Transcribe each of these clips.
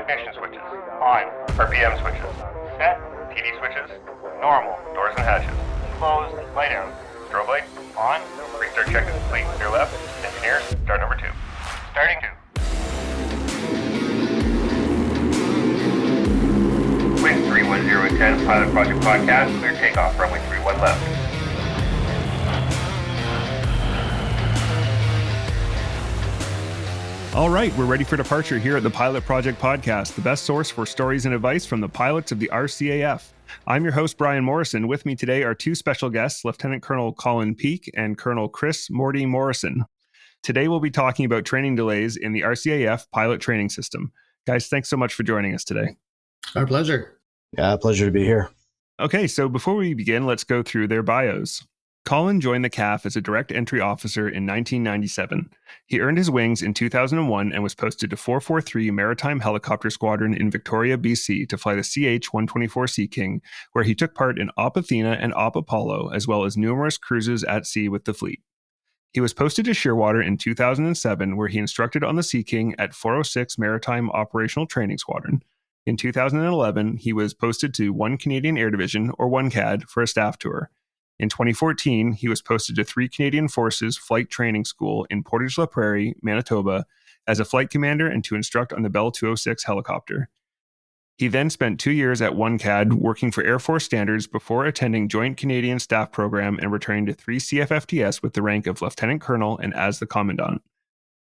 ignition switches. On. RPM switches. Set. TD switches. Normal. Doors and hatches. Closed. Light out. Strobe light. On. Restart check is complete. Clear left. Engineers, start number 2. Starting 2. Wind 310, Pilot Project Podcast. Clear takeoff. Runway 31 left. All right, we're ready for departure here at the Pilot Project Podcast, the best source for stories and advice from the pilots of the RCAF. I'm your host, Brian Morrison. With me today are two special guests, Lieutenant Colonel Colin Peake and Colonel Chris Morty Morrison. Today we'll be talking about training delays in the RCAF pilot training system. Guys, thanks so much for joining us today. Our pleasure. Yeah, pleasure to be here. Okay, so before we begin, let's go through their bios. Colin joined the CAF as a direct entry officer in 1997. He earned his wings in 2001 and was posted to 443 Maritime Helicopter Squadron in Victoria, BC to fly the CH-146 Sea King, where he took part in Op Athena and Op Apollo, as well as numerous cruises at sea with the fleet. He was posted to Shearwater in 2007, where he instructed on the Sea King at 406 Maritime Operational Training Squadron. In 2011, he was posted to 1 Canadian Air Division, or 1CAD, for a staff tour. In 2014, he was posted to 3 Canadian Forces Flight Training School in Portage la Prairie, Manitoba, as a flight commander and to instruct on the Bell 206 helicopter. He then spent 2 years at 1CAD working for Air Force Standards before attending Joint Canadian Staff Program and returning to 3 CFFTS with the rank of Lieutenant Colonel and as the Commandant.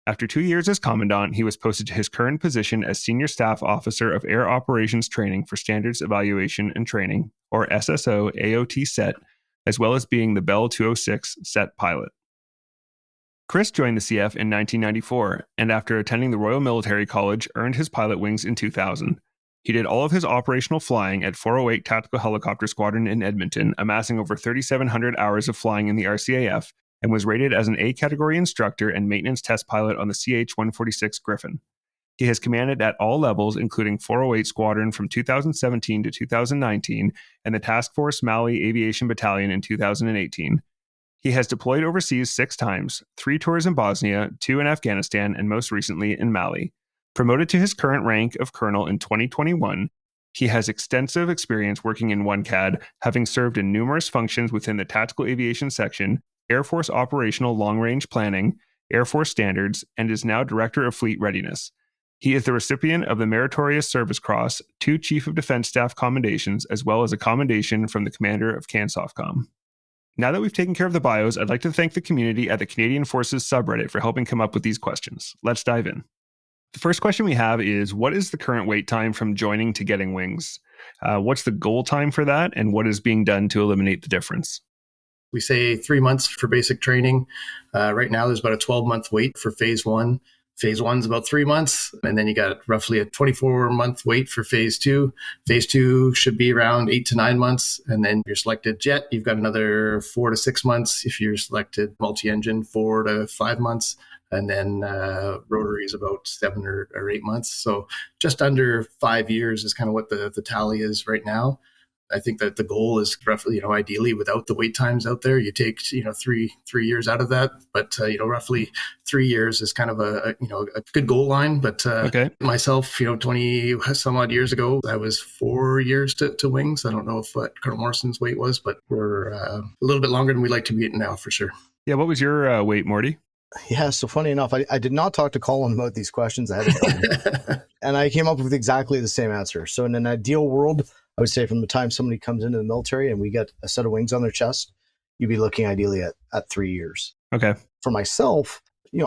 After 2 years as Commandant, he was posted to his current position as Senior Staff Officer of Air Operations Training for Standards Evaluation and Training, or SSO AOT SET, as well as being the Bell 206 SET pilot. Chris joined the CF in 1994, and after attending the Royal Military College, earned his pilot wings in 2000. He did all of his operational flying at 408 Tactical Helicopter Squadron in Edmonton, amassing over 3,700 hours of flying in the RCAF, and was rated as an A category instructor and maintenance test pilot on the CH-146 Griffon. He has commanded at all levels, including 408 Squadron from 2017 to 2019 and the Task Force Mali Aviation Battalion in 2018. He has deployed overseas 6 times, 3 tours in Bosnia, 2 in Afghanistan, and most recently in Mali. Promoted to his current rank of colonel in 2021, he has extensive experience working in 1CAD, having served in numerous functions within the Tactical Aviation Section, Air Force Operational Long-Range Planning, Air Force Standards, and is now Director of Fleet Readiness. He is the recipient of the Meritorious Service Cross, 2 Chief of Defense Staff commendations, as well as a commendation from the Commander of CANSOFCOM. Now that we've taken care of the bios, I'd like to thank the community at the Canadian Forces subreddit for helping come up with these questions. Let's dive in. The first question we have is, what is the current wait time from joining to getting wings? What's the goal time for that, and what is being done to eliminate the difference? We say 3 months for basic training. Right now, there's about a 12-month wait for Phase 1. Phase 1's about 3 months, and then you got roughly a 24-month wait for Phase 2. Phase 2 should be around 8 to 9 months, and then if you're selected jet, you've got another 4 to 6 months. If you're selected multi-engine, 4 to 5 months, and then rotary is about 7 or 8 months. So just under 5 years is kind of what the tally is right now. I think that the goal is roughly, ideally without the wait times out there, you take, 3 years out of that. But, roughly 3 years is kind of a good goal line. But Okay. Myself, 20 some odd years ago, I was 4 years to wings. I don't know what Colonel Morrison's wait was, but we're a little bit longer than we like to be now for sure. Yeah, what was your wait, Morty? Yeah, so funny enough, I did not talk to Colin about these questions ahead of time. And I came up with exactly the same answer. So in an ideal world, I would say from the time somebody comes into the military and we get a set of wings on their chest, you'd be looking ideally at 3 years. Okay. For myself,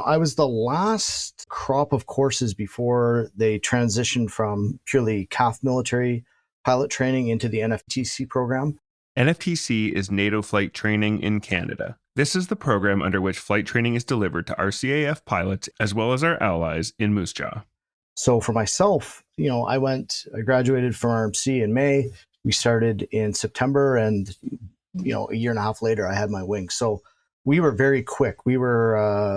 I was the last crop of courses before they transitioned from purely CAF military pilot training into the NFTC program. NFTC is NATO Flight Training in Canada. This is the program under which flight training is delivered to RCAF pilots as well as our allies in Moose Jaw. So for myself, I graduated from RMC in May. We started in September, and, a year and a half later, I had my wings. So we were very quick. We were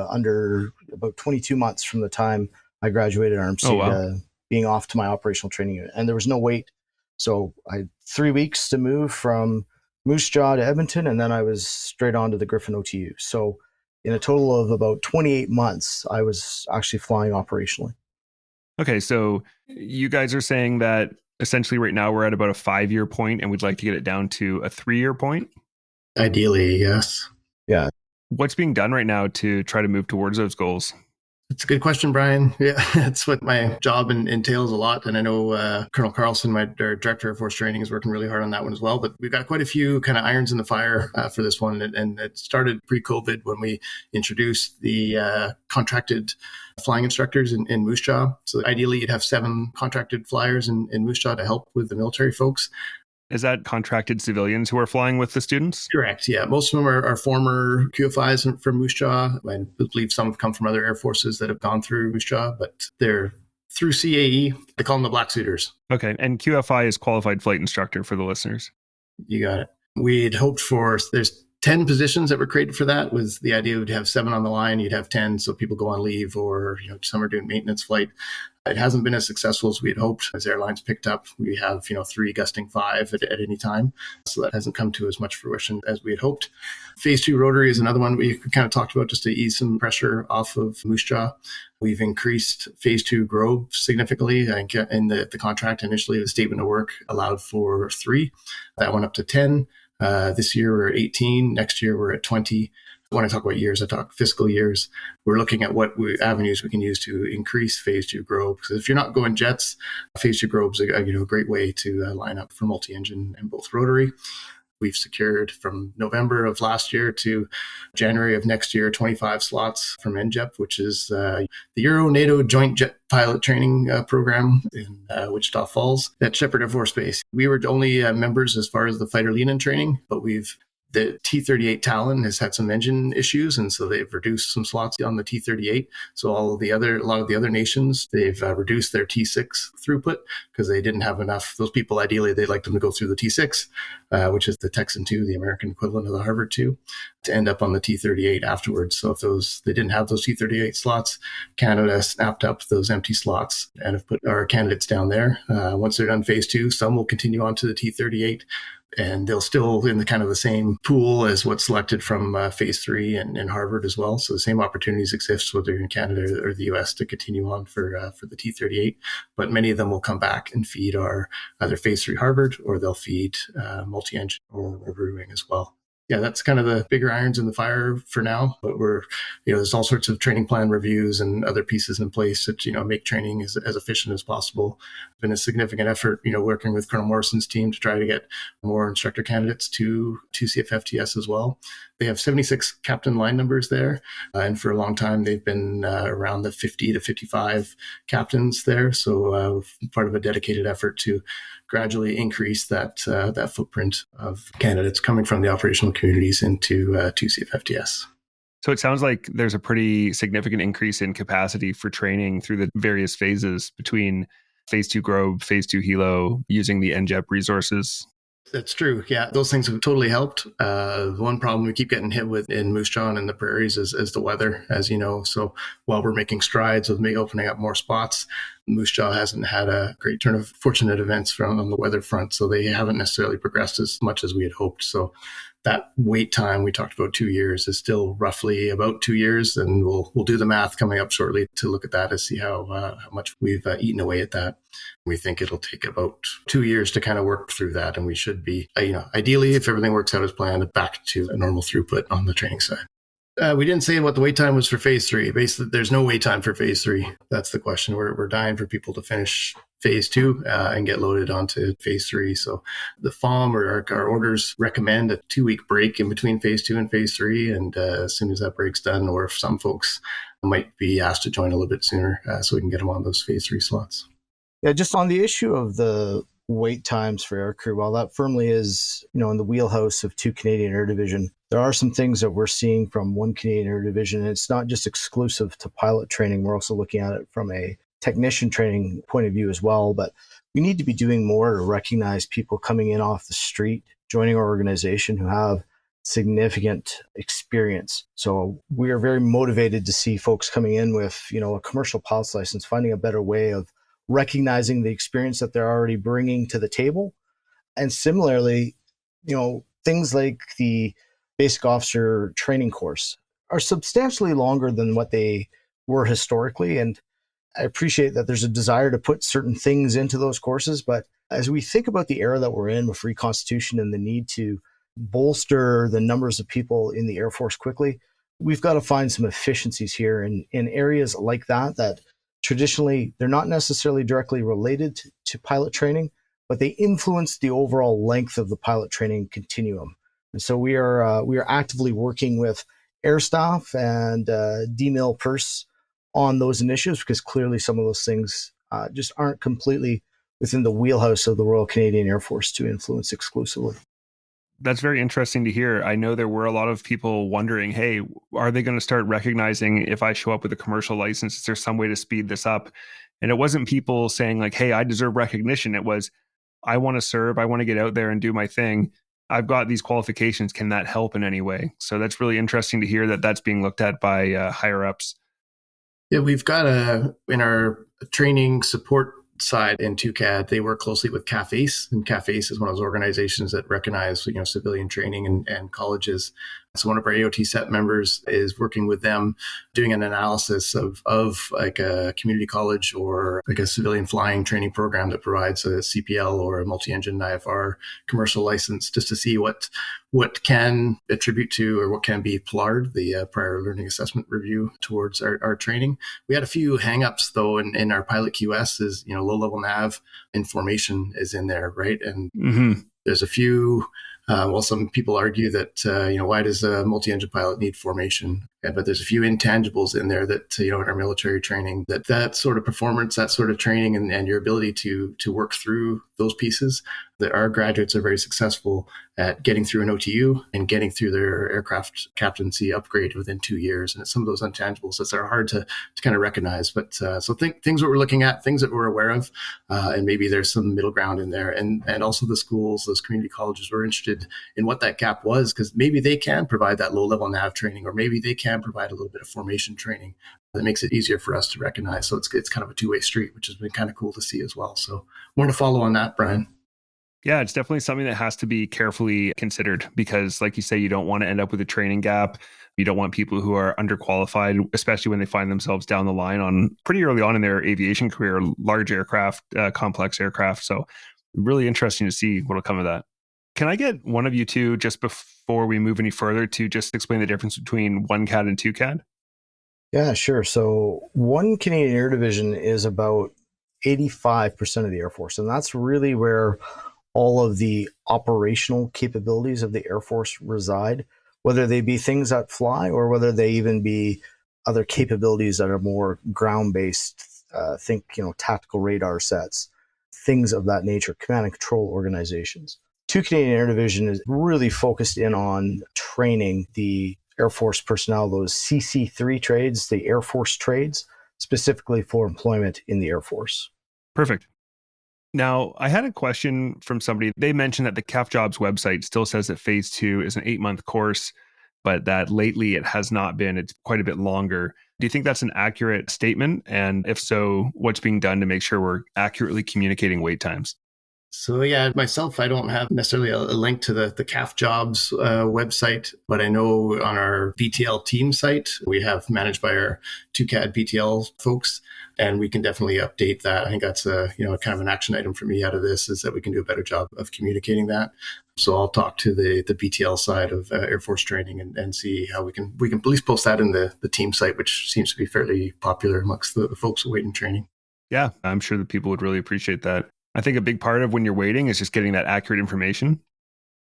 under about 22 months from the time I graduated RMC to being off to my operational training unit. And there was no wait. So I had 3 weeks to move from Moose Jaw to Edmonton, and then I was straight on to the Griffon OTU. So in a total of about 28 months, I was actually flying operationally. Okay, so you guys are saying that essentially right now we're at about a 5-year point and we'd like to get it down to a 3-year point? Ideally, yes. Yeah. What's being done right now to try to move towards those goals? It's a good question, Brian. Yeah, it's what my job entails a lot. And I know Colonel Carlson, my director of force training, is working really hard on that one as well. But we've got quite a few kind of irons in the fire for this one. And it started pre-COVID when we introduced the contracted flying instructors in Moose Jaw. So ideally, you'd have 7 contracted flyers in Moose Jaw to help with the military folks. Is that contracted civilians who are flying with the students? Correct. Yeah. Most of them are former QFIs from Moose Jaw. I believe some have come from other air forces that have gone through Moose Jaw, but they're through CAE. They call them the Black Suiters. Okay. And QFI is qualified flight instructor for the listeners. You got it. We'd hoped for, there's 10 positions that were created for that. Was the idea would have 7 on the line, you'd have 10, so people go on leave or some are doing maintenance flight. It hasn't been as successful as we had hoped. As airlines picked up, we have 3 gusting 5 at any time, so that hasn't come to as much fruition as we had hoped. Phase 2 rotary is another one we kind of talked about just to ease some pressure off of Moose Jaw. We've increased Phase 2 Grove significantly. I think in the contract initially, the statement of work allowed for 3. That went up to 10. This year we're at 18. Next year we're at 20. When I talk about years, I talk fiscal years. We're looking at what avenues we can use to increase Phase 2 Grove. Because if you're not going jets, Phase 2 Grove is a great way to line up for multi-engine and both rotary. We've secured from November of last year to January of next year 25 slots from NJEP, which is the Euro-NATO Joint Jet Pilot Training Program in Wichita Falls at Shepherd Air Force Base. We were only members as far as the fighter lead-in training, but the T-38 Talon has had some engine issues, and so they've reduced some slots on the T-38. So a lot of the other nations, they've reduced their T-6 throughput because they didn't have enough. Those people, ideally, they'd like them to go through the T-6, which is the Texan 2, the American equivalent of the Harvard 2, to end up on the T-38 afterwards. So if they didn't have those T-38 slots, Canada snapped up those empty slots and have put our candidates down there. Once they're done Phase 2, some will continue on to the T-38. And they'll still in the kind of the same pool as what's selected from Phase 3 and Harvard as well. So the same opportunities exist whether you're in Canada or the US to continue on for the T-38. But many of them will come back and feed our either Phase 3 Harvard or they'll feed multi-engine or rotary wing as well. Yeah, that's kind of the bigger irons in the fire for now. But there's all sorts of training plan reviews and other pieces in place that, make training as efficient as possible. It's been a significant effort, working with Colonel Morrison's team to try to get more instructor candidates to CFFTS as well. They have 76 captain line numbers there. And for a long time, they've been around the 50 to 55 captains there. So part of a dedicated effort to gradually increase that footprint of candidates coming from the operational communities into CFFTS. So it sounds like there's a pretty significant increase in capacity for training through the various phases between Phase 2 Grove, Phase 2 Hilo, using the NJEP resources. That's true. Yeah, those things have totally helped. The one problem we keep getting hit with in Moose Jaw and in the prairies is the weather, as you know. So while we're making strides with opening up more spots, Moose Jaw hasn't had a great turn of fortunate events on the weather front. So they haven't necessarily progressed as much as we had hoped. So that wait time we talked about 2 years is still roughly about 2 years. And we'll do the math coming up shortly to look at that and see how much we've eaten away at that. We think it'll take about 2 years to kind of work through that. And we should be, ideally, if everything works out as planned, back to a normal throughput on the training side. We didn't say what the wait time was for Phase 3. Basically, there's no wait time for Phase 3. That's the question. We're dying for people to finish Phase 2 and get loaded onto Phase 3. So the FOM or our orders recommend a 2-week break in between Phase 2 and Phase 3. And as soon as that break's done, or if some folks might be asked to join a little bit sooner so we can get them on those Phase 3 slots. Yeah, just on the issue of the wait times for aircrew, while that firmly is, in the wheelhouse of 2 Canadian Air Division, there are some things that we're seeing from 1 Canadian Air Division. And it's not just exclusive to pilot training. We're also looking at it from a technician training point of view as well. But we need to be doing more to recognize people coming in off the street, joining our organization who have significant experience. So we are very motivated to see folks coming in with, a commercial pilot's license, finding a better way of recognizing the experience that they're already bringing to the table. And similarly, things like the basic officer training course are substantially longer than what they were historically. And I appreciate that there's a desire to put certain things into those courses, but as we think about the era that we're in with reconstitution and the need to bolster the numbers of people in the Air Force quickly, we've got to find some efficiencies here in areas like that traditionally they're not necessarily directly related to pilot training, but they influence the overall length of the pilot training continuum. And so we are actively working with air staff and DMIL Purse on those initiatives, because clearly some of those things just aren't completely within the wheelhouse of the Royal Canadian Air Force to influence exclusively. That's very interesting to hear. I know there were a lot of people wondering, hey, are they going to start recognizing if I show up with a commercial license, is there some way to speed this up? And it wasn't people saying like, hey, I deserve recognition. It was, I want to serve, I want to get out there and do my thing. I've got these qualifications. Can that help in any way? So that's really interesting to hear that that's being looked at by higher ups. Yeah, we've got in our training support side in TUCAD, they work closely with CAF-ACE, and CAF-ACE is one of those organizations that recognize, civilian training and colleges. So one of our AOT set members is working with them, doing an analysis of like a community college or like a civilian flying training program that provides a CPL or a multi-engine IFR commercial license, just to see what can attribute to or what can be PLARD, the prior learning assessment review, towards our training. We had a few hangups though in our pilot QS is, low-level nav information is in there, right? And there's a few, some people argue that, why does a multi-engine pilot need formation? But there's a few intangibles in there that, in our military training, that sort of performance, that sort of training and your ability to work through those pieces, that our graduates are very successful at getting through an OTU and getting through their aircraft captaincy upgrade within 2 years. And it's some of those intangibles that are hard to kind of recognize. But so things that we're looking at, things that we're aware of, and maybe there's some middle ground in there. And also the schools, those community colleges were interested in what that gap was, because maybe they can provide that low-level nav training, or maybe they can provide a little bit of formation training that makes it easier for us to recognize. So it's kind of a two-way street, which has been kind of cool to see as well. So more to follow on that, Brian. Yeah, it's definitely something that has to be carefully considered, because like you say, you don't want to end up with a training gap. You don't want people who are underqualified, especially when they find themselves down the line on pretty early on in their aviation career, large aircraft, complex aircraft. So really interesting to see what will come of that. Can I get one of you two, just before we move any further, to just explain the difference between 1CAD and 2CAD? Yeah, sure. So 1 Canadian Air Division is about 85% of the Air Force. And that's really where all of the operational capabilities of the Air Force reside, whether they be things that fly or whether they even be other capabilities that are more ground-based. Think, tactical radar sets, things of that nature, command and control organizations. 2 Canadian Air Division is really focused in on training the Air Force personnel, those CC3 trades, the Air Force trades, specifically for employment in the Air Force. Perfect. Now, I had a question from somebody. They mentioned that the CAF Jobs website still says that Phase 2 is an 8-month course, but that lately it has not been. It's quite a bit longer. Do you think that's an accurate statement? And if so, what's being done to make sure we're accurately communicating wait times? So yeah, myself, I don't have necessarily a link to the CAF Jobs website, but I know on our BTL team site, we have managed by our 2CAD BTL folks, and we can definitely update that. I think that's kind of an action item for me out of this, is that we can do a better job of communicating that. So I'll talk to the BTL side of Air Force training and see how we can at least post that in the team site, which seems to be fairly popular amongst the folks awaiting training. Yeah, I'm sure that people would really appreciate that. I think a big part of when you're waiting is just getting that accurate information.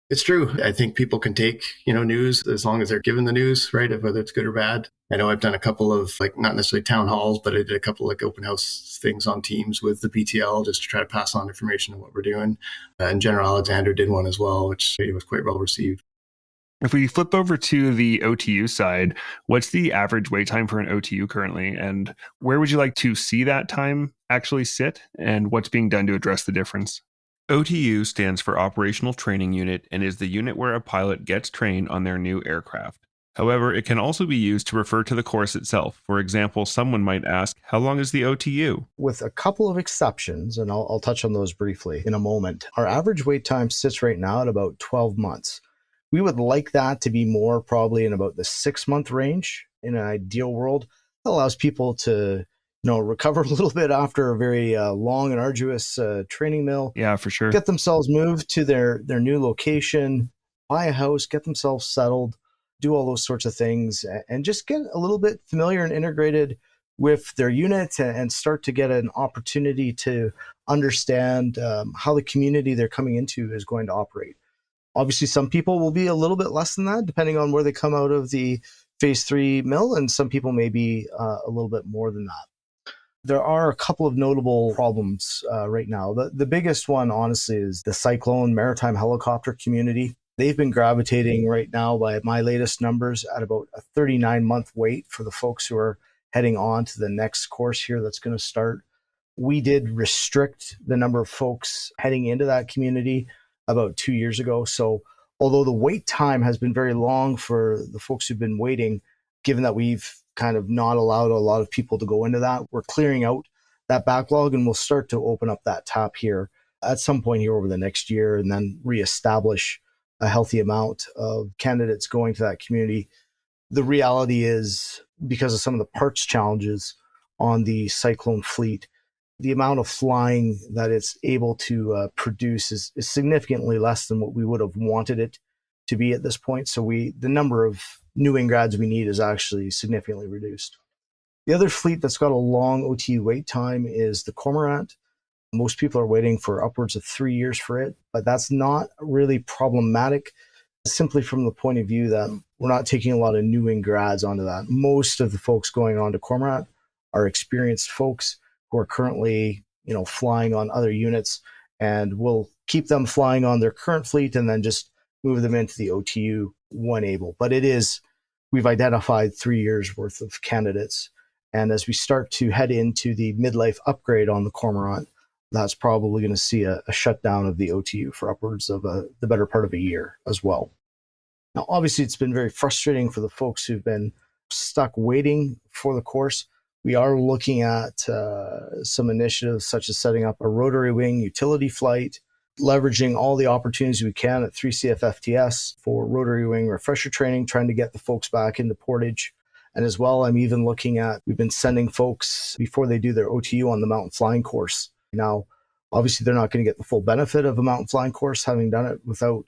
It's true. I think people can take, news as long as they're given the news, right? Whether it's good or bad. I know I've done a couple of not necessarily town halls, but I did a couple open house things on Teams with the BTL just to try to pass on information on what we're doing. And General Alexander did one as well, which was quite well received. If we flip over to the OTU side, what's the average wait time for an OTU currently? And where would you like to see that time actually sit? And what's being done to address the difference? OTU stands for Operational Training Unit and is the unit where a pilot gets trained on their new aircraft. However, it can also be used to refer to the course itself. For example, someone might ask, how long is the OTU? With a couple of exceptions, and I'll touch on those briefly in a moment, our average wait time sits right now at about 12 months. We would like that to be more probably in about the 6-month range in an ideal world. That allows people to, recover a little bit after a very long and arduous training mill. Yeah, for sure. Get themselves moved to their new location, buy a house, get themselves settled, do all those sorts of things, and just get a little bit familiar and integrated with their unit and start to get an opportunity to understand how the community they're coming into is going to operate. Obviously, some people will be a little bit less than that, depending on where they come out of the phase 3 mill, and some people may be a little bit more than that. There are a couple of notable problems right now. The biggest one, honestly, is the cyclone maritime helicopter community. They've been gravitating right now, by my latest numbers, at about a 39-month wait for the folks who are heading on to the next course here that's going to start. We did restrict the number of folks heading into that community about 2 years ago. So although the wait time has been very long for the folks who've been waiting, given that we've kind of not allowed a lot of people to go into that, we're clearing out that backlog, and we'll start to open up that tap here at some point here over the next year, and then reestablish a healthy amount of candidates going to that community. The reality is, because of some of the parts challenges on the Cyclone fleet, the amount of flying that it's able to produce is significantly less than what we would have wanted it to be at this point. So the number of new grads we need is actually significantly reduced. The other fleet that's got a long OTU wait time is the Cormorant. Most people are waiting for upwards of 3 years for it, but that's not really problematic, simply from the point of view that we're not taking a lot of new grads onto that. Most of the folks going on to Cormorant are experienced folks who are currently, flying on other units, and we'll keep them flying on their current fleet and then just move them into the OTU when able. But we've identified 3 years worth of candidates. And as we start to head into the midlife upgrade on the Cormorant, that's probably going to see a shutdown of the OTU for upwards of the better part of a year as well. Now, obviously, it's been very frustrating for the folks who've been stuck waiting for the course. We are looking at some initiatives such as setting up a rotary wing utility flight, leveraging all the opportunities we can at 3CF FTS for rotary wing refresher training, trying to get the folks back into Portage. And as well, I'm even looking at, we've been sending folks before they do their OTU on the mountain flying course. Now, obviously, they're not going to get the full benefit of a mountain flying course, having done it without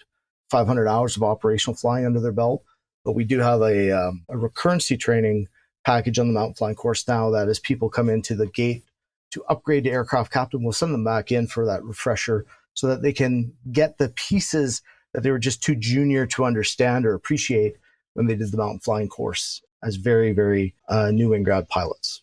500 hours of operational flying under their belt. But we do have a recurrency training package on the mountain flying course now, that as people come into the gate to upgrade to aircraft captain, we'll send them back in for that refresher so that they can get the pieces that they were just too junior to understand or appreciate when they did the mountain flying course as very, very new and grad pilots.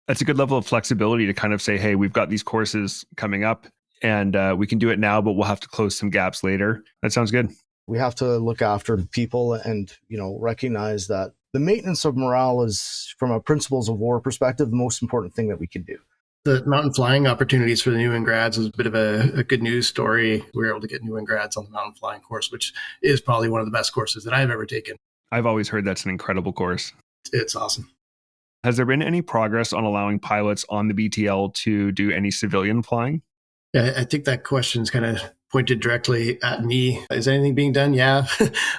That's a good level of flexibility to kind of say, hey, we've got these courses coming up and we can do it now, but we'll have to close some gaps later. That sounds good. We have to look after people and, recognize that the maintenance of morale is, from a principles of war perspective, the most important thing that we can do. The mountain flying opportunities for the new grads was a bit of a good news story. We were able to get new grads on the mountain flying course, which is probably one of the best courses that I've ever taken. I've always heard that's an incredible course. It's awesome. Has there been any progress on allowing pilots on the BTL to do any civilian flying? Yeah, I think that question's kind of pointed directly at me. Is anything being done? Yeah.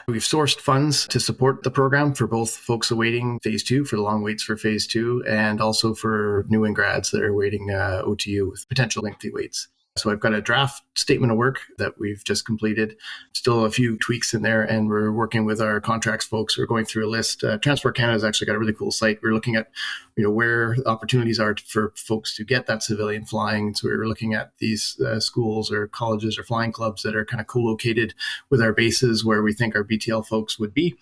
We've sourced funds to support the program for both folks awaiting phase 2, for the long waits for phase 2, and also for new grads that are waiting OTU with potential lengthy waits. So I've got a draft statement of work that we've just completed. Still a few tweaks in there, and we're working with our contracts folks. We're going through a list. Transport Canada's actually got a really cool site. We're looking at, where opportunities are for folks to get that civilian flying. So we're looking at these schools or colleges or flying clubs that are kind of co-located with our bases where we think our BTL folks would be.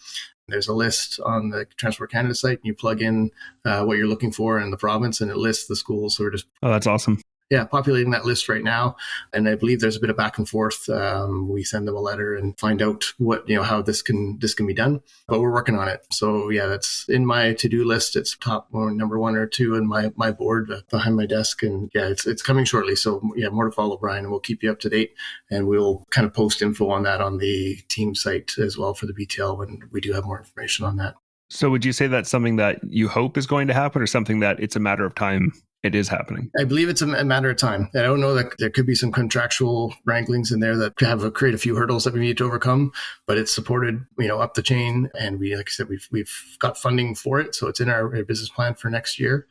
There's a list on the Transport Canada site, and you plug in what you're looking for in the province, and it lists the schools. So we're just that's awesome. Yeah, populating that list right now. And I believe there's a bit of back and forth. We send them a letter and find out what, how this can be done. But we're working on it. So yeah, that's in my to-do list. It's top number 1 or 2 in my board behind my desk. And yeah, it's coming shortly. So yeah, more to follow, Brian, and we'll keep you up to date. And we'll kind of post info on that on the team site as well for the BTL when we do have more information on that. So would you say that's something that you hope is going to happen, or something that it's a matter of time it is happening? I believe it's a matter of time. I don't know that there could be some contractual wranglings in there that create a few hurdles that we need to overcome, but it's supported, up the chain. And we, like I said, we've got funding for it. So it's in our business plan for next year.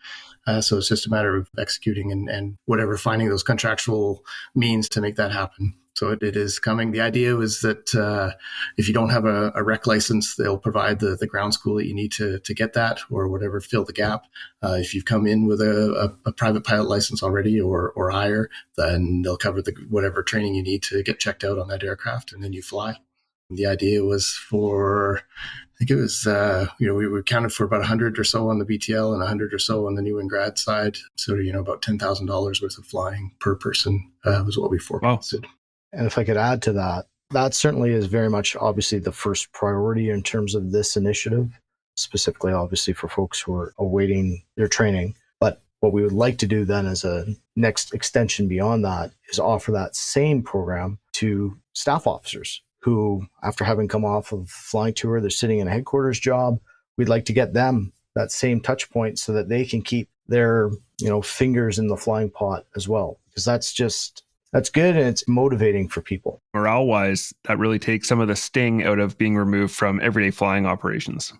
So it's just a matter of executing and whatever, finding those contractual means to make that happen. So it is coming. The idea was that if you don't have a rec license, they'll provide the ground school that you need to get that, or whatever, fill the gap. If you've come in with a private pilot license already or higher, then they'll cover whatever training you need to get checked out on that aircraft, and then you fly. The idea was for, I think it was, we were counted for about 100 or so on the BTL and 100 or so on the new and grad side. So, about $10,000 worth of flying per person was what we forecasted. Wow. And if I could add to that, that certainly is very much obviously the first priority in terms of this initiative, specifically obviously for folks who are awaiting their training. But what we would like to do then as a next extension beyond that is offer that same program to staff officers who, after having come off of flying tour, they're sitting in a headquarters job. We'd like to get them that same touch point so that they can keep their, fingers in the flying pot as well, because that's good and it's motivating for people. Morale-wise, that really takes some of the sting out of being removed from everyday flying operations.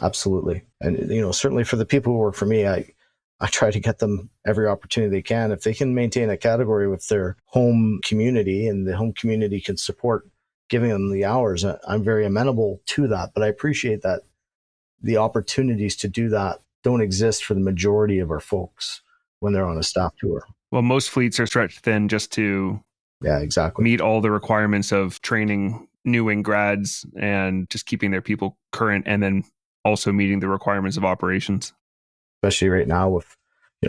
Absolutely. And, certainly for the people who work for me, I try to get them every opportunity they can. If they can maintain a category with their home community and the home community can support giving them the hours, I'm very amenable to that. But I appreciate that the opportunities to do that don't exist for the majority of our folks when they're on a staff tour. Well, most fleets are stretched thin just to meet all the requirements of training new wing grads and just keeping their people current, and then also meeting the requirements of operations. Especially right now with,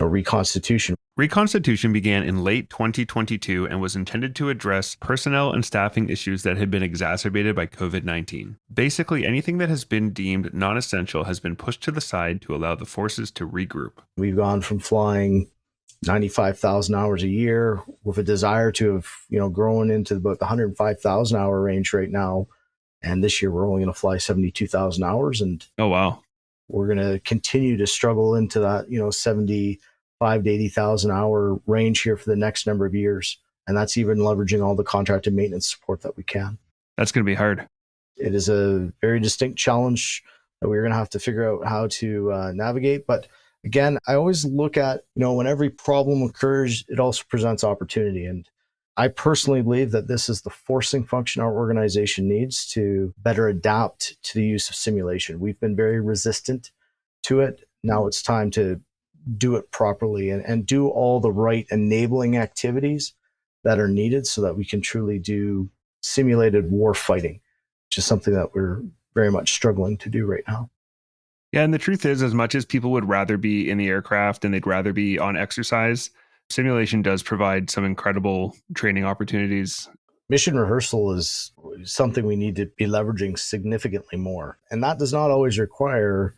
reconstitution. Reconstitution began in late 2022 and was intended to address personnel and staffing issues that had been exacerbated by COVID-19. Basically, anything that has been deemed non-essential has been pushed to the side to allow the forces to regroup. We've gone from flying 95,000 hours a year with a desire to have, grown into about the 105,000 hour range right now. And this year we're only going to fly 72,000 hours. And oh, wow. We're going to continue to struggle into that, 75 to 80,000 hour range here for the next number of years. And that's even leveraging all the contracted maintenance support that we can. That's going to be hard. It is a very distinct challenge that we're going to have to figure out how to navigate. But again, I always look at, when every problem occurs, it also presents opportunity. And I personally believe that this is the forcing function our organization needs to better adapt to the use of simulation. We've been very resistant to it. Now it's time to do it properly and do all the right enabling activities that are needed so that we can truly do simulated war fighting, which is something that we're very much struggling to do right now. Yeah, and the truth is, as much as people would rather be in the aircraft and they'd rather be on exercise, simulation does provide some incredible training opportunities. Mission rehearsal is something we need to be leveraging significantly more. And that does not always require,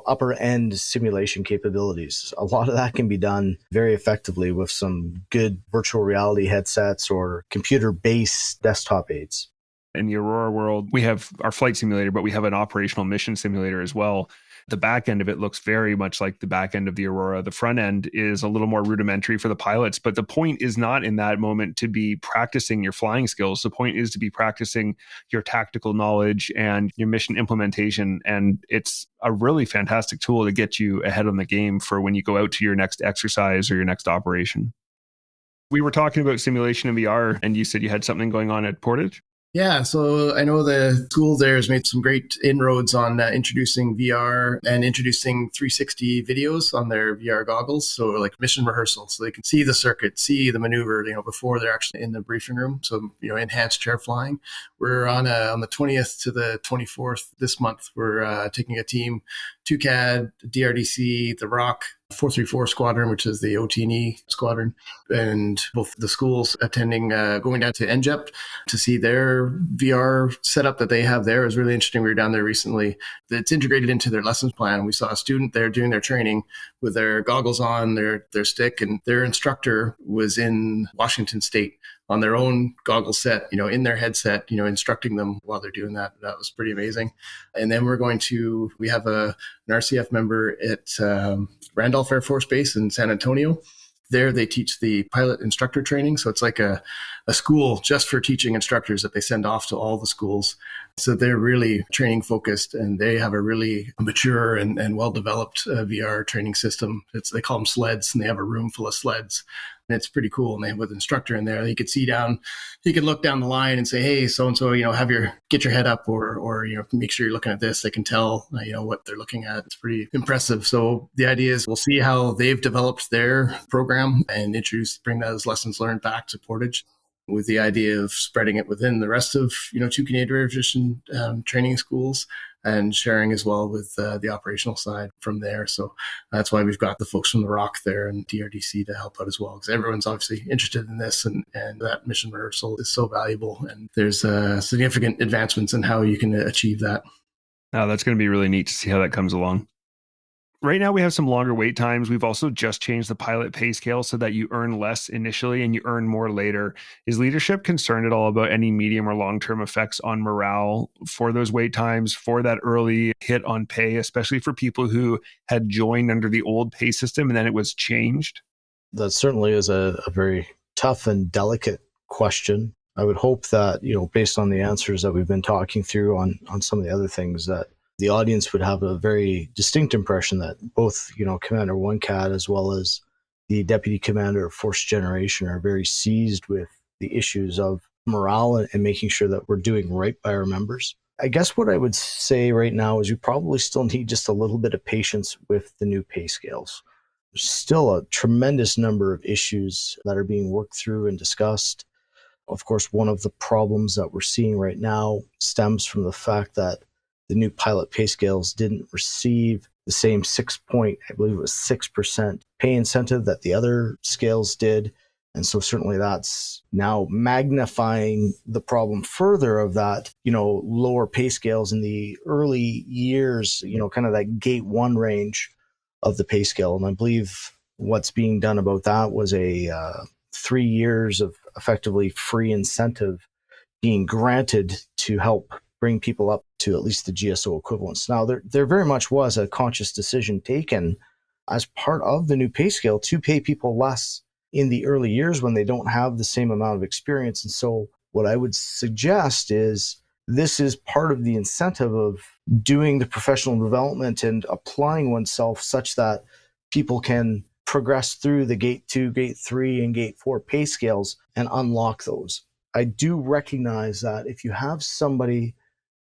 upper end simulation capabilities. A lot of that can be done very effectively with some good virtual reality headsets or computer-based desktop aids. In the Aurora world, we have our flight simulator, but we have an operational mission simulator as well. The back end of it looks very much like the back end of the Aurora. The front end is a little more rudimentary for the pilots, but the point is not in that moment to be practicing your flying skills. The point is to be practicing your tactical knowledge and your mission implementation. And it's a really fantastic tool to get you ahead on the game for when you go out to your next exercise or your next operation. We were talking about simulation and VR, and you said you had something going on at Portage? Yeah, so I know the school there has made some great inroads on introducing VR and introducing 360 videos on their VR goggles. So like mission rehearsal, so they can see the circuit, see the maneuver, before they're actually in the briefing room. So, enhanced chair flying. We're on the 20th to the 24th this month. We're taking a team, TUCAD, DRDC, the ROC, 434 Squadron, which is the OT&E squadron, and both the schools attending, going down to NJEP to see their VR setup that they have there is really interesting. We were down there recently. It's integrated into their lessons plan. We saw a student there doing their training with their goggles on, their stick, and their instructor was in Washington State on their own goggle set, in their headset, instructing them while they're doing that. That was pretty amazing. And then we have an RCAF member at Randolph Air Force Base in San Antonio. There they teach the pilot instructor training. So it's like a school just for teaching instructors that they send off to all the schools So they're really training focused, and they have a really mature and well-developed VR training system. They call them sleds, and they have a room full of sleds. And it's pretty cool. And they have an instructor in there. He could look down the line and say, hey, so-and-so, get your head up or make sure you're looking at this. They can tell, what they're looking at. It's pretty impressive. So the idea is we'll see how they've developed their program and bring those lessons learned back to Portage, with the idea of spreading it within the rest of, two Canadian River Physician training schools, and sharing as well with the operational side from there. So that's why we've got the folks from the Rock there and DRDC to help out as well, because everyone's obviously interested in this, and that mission rehearsal is so valuable. And there's significant advancements in how you can achieve that. Oh, that's going to be really neat to see how that comes along. Right now, we have some longer wait times. We've also just changed the pilot pay scale so that you earn less initially and you earn more later. Is leadership concerned at all about any medium or long-term effects on morale for those wait times, for that early hit on pay, especially for people who had joined under the old pay system and then it was changed? That certainly is a very tough and delicate question. I would hope that, based on the answers that we've been talking through on some of the other things, that the audience would have a very distinct impression that both, Commander One Cat as well as the Deputy Commander of Force Generation are very seized with the issues of morale and making sure that we're doing right by our members. I guess what I would say right now is you probably still need just a little bit of patience with the new pay scales. There's still a tremendous number of issues that are being worked through and discussed. Of course, one of the problems that we're seeing right now stems from the fact that the new pilot pay scales didn't receive the same 6% pay incentive that the other scales did. And so certainly that's now magnifying the problem further of that, lower pay scales in the early years, kind of that gate 1 range of the pay scale. And I believe what's being done about that was a 3 years of effectively free incentive being granted to help bring people up to at least the GSO equivalents. Now, there very much was a conscious decision taken as part of the new pay scale to pay people less in the early years when they don't have the same amount of experience. And so what I would suggest is this is part of the incentive of doing the professional development and applying oneself such that people can progress through the Gate 2, Gate 3, and Gate 4 pay scales and unlock those. I do recognize that if you have somebody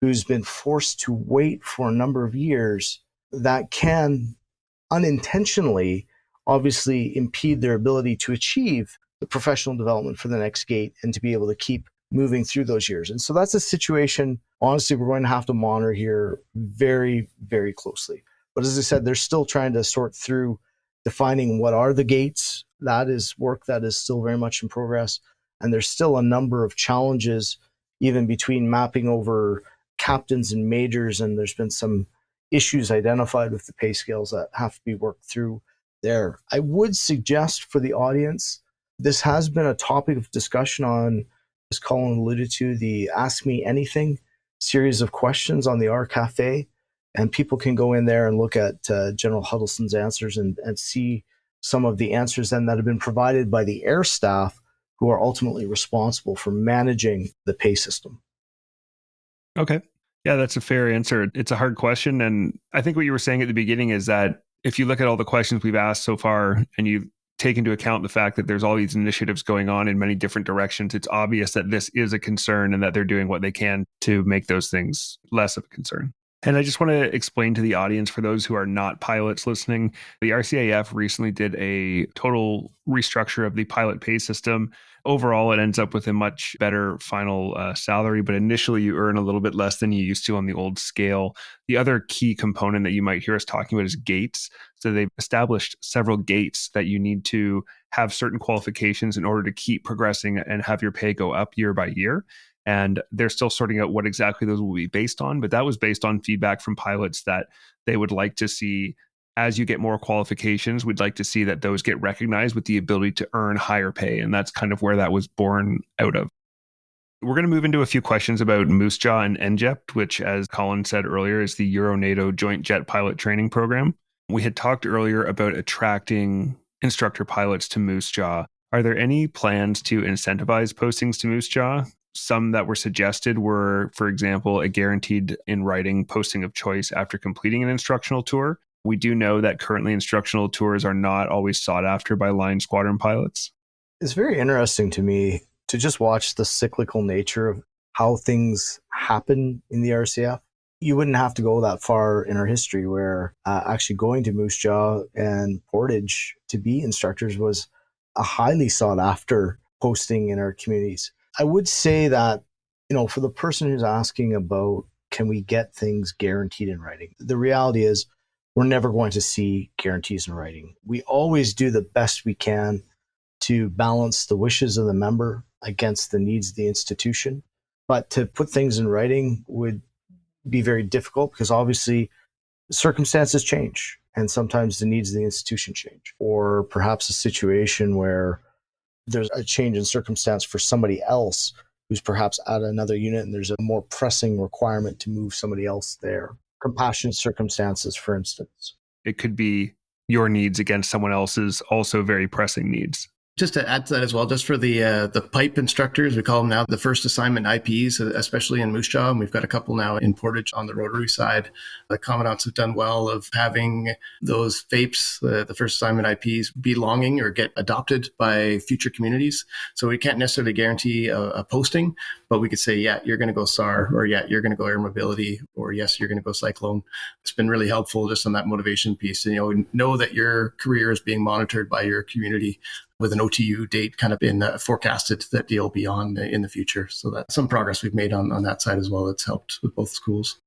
who's been forced to wait for a number of years, that can unintentionally obviously impede their ability to achieve the professional development for the next gate and to be able to keep moving through those years. And so that's a situation, honestly, we're going to have to monitor here very, very closely. But as I said, they're still trying to sort through defining what are the gates. That is work that is still very much in progress. And there's still a number of challenges, even between mapping over captains and majors, and there's been some issues identified with the pay scales that have to be worked through there. I would suggest for the audience, this has been a topic of discussion on, as Colin alluded to, the Ask Me Anything series of questions on the RCAF, and people can go in there and look at General Huddleston's answers and see some of the answers then that have been provided by the air staff who are ultimately responsible for managing the pay system. Okay. Yeah, that's a fair answer. It's a hard question. And I think what you were saying at the beginning is that if you look at all the questions we've asked so far and you take into account the fact that there's all these initiatives going on in many different directions, it's obvious that this is a concern and that they're doing what they can to make those things less of a concern. And I just want to explain to the audience, for those who are not pilots listening, the RCAF recently did a total restructure of the pilot pay system. Overall, it ends up with a much better final salary, but initially you earn a little bit less than you used to on the old scale. The other key component that you might hear us talking about is gates. So they've established several gates that you need to have certain qualifications in order to keep progressing and have your pay go up year by year. And they're still sorting out what exactly those will be based on. But that was based on feedback from pilots that they would like to see, as you get more qualifications, we'd like to see that those get recognized with the ability to earn higher pay. And that's kind of where that was born out of. We're going to move into a few questions about Moose Jaw and NJEP, which, as Colin said earlier, is the Euro-NATO Joint Jet Pilot Training Program. We had talked earlier about attracting instructor pilots to Moose Jaw. Are there any plans to incentivize postings to Moose Jaw? Some that were suggested were, for example, a guaranteed in writing posting of choice after completing an instructional tour. We do know that currently instructional tours are not always sought after by line squadron pilots. It's very interesting to me to just watch the cyclical nature of how things happen in the RCF. You wouldn't have to go that far in our history where actually going to Moose Jaw and Portage to be instructors was a highly sought after posting in our communities. I would say that, for the person who's asking about can we get things guaranteed in writing, the reality is we're never going to see guarantees in writing. We always do the best we can to balance the wishes of the member against the needs of the institution. But to put things in writing would be very difficult because obviously circumstances change and sometimes the needs of the institution change, or perhaps a situation where there's a change in circumstance for somebody else who's perhaps at another unit and there's a more pressing requirement to move somebody else there. Compassionate circumstances, for instance. It could be your needs against someone else's also very pressing needs. Just to add to that as well, just for the pipe instructors, we call them now the first assignment IPs, especially in Moose Jaw. And we've got a couple now in Portage on the rotary side. The commandants have done well of having those FAPEs, the first assignment IPs, belonging or get adopted by future communities. So we can't necessarily guarantee a posting, but we could say, yeah, you're going to go SAR, or yeah, you're going to go air mobility, or yes, you're going to go cyclone. It's been really helpful just on that motivation piece. And, know that your career is being monitored by your community with an OTU date kind of been forecasted that you'll be on in the future. So that's some progress we've made on that side as well. That's helped with both schools.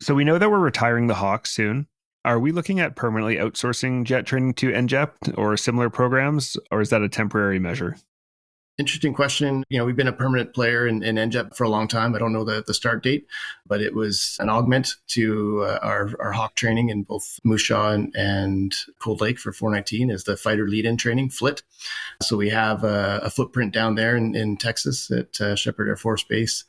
So we know that we're retiring the Hawk soon. Are we looking at permanently outsourcing jet training to NJEP or similar programs, or is that a temporary measure? Interesting question. We've been a permanent player in NJEP for a long time. I don't know the start date, but it was an augment to our Hawk training in both Moose Jaw and Cold Lake for 419 is the fighter lead-in training, FLIT. So we have a footprint down there in Texas at Shepherd Air Force Base,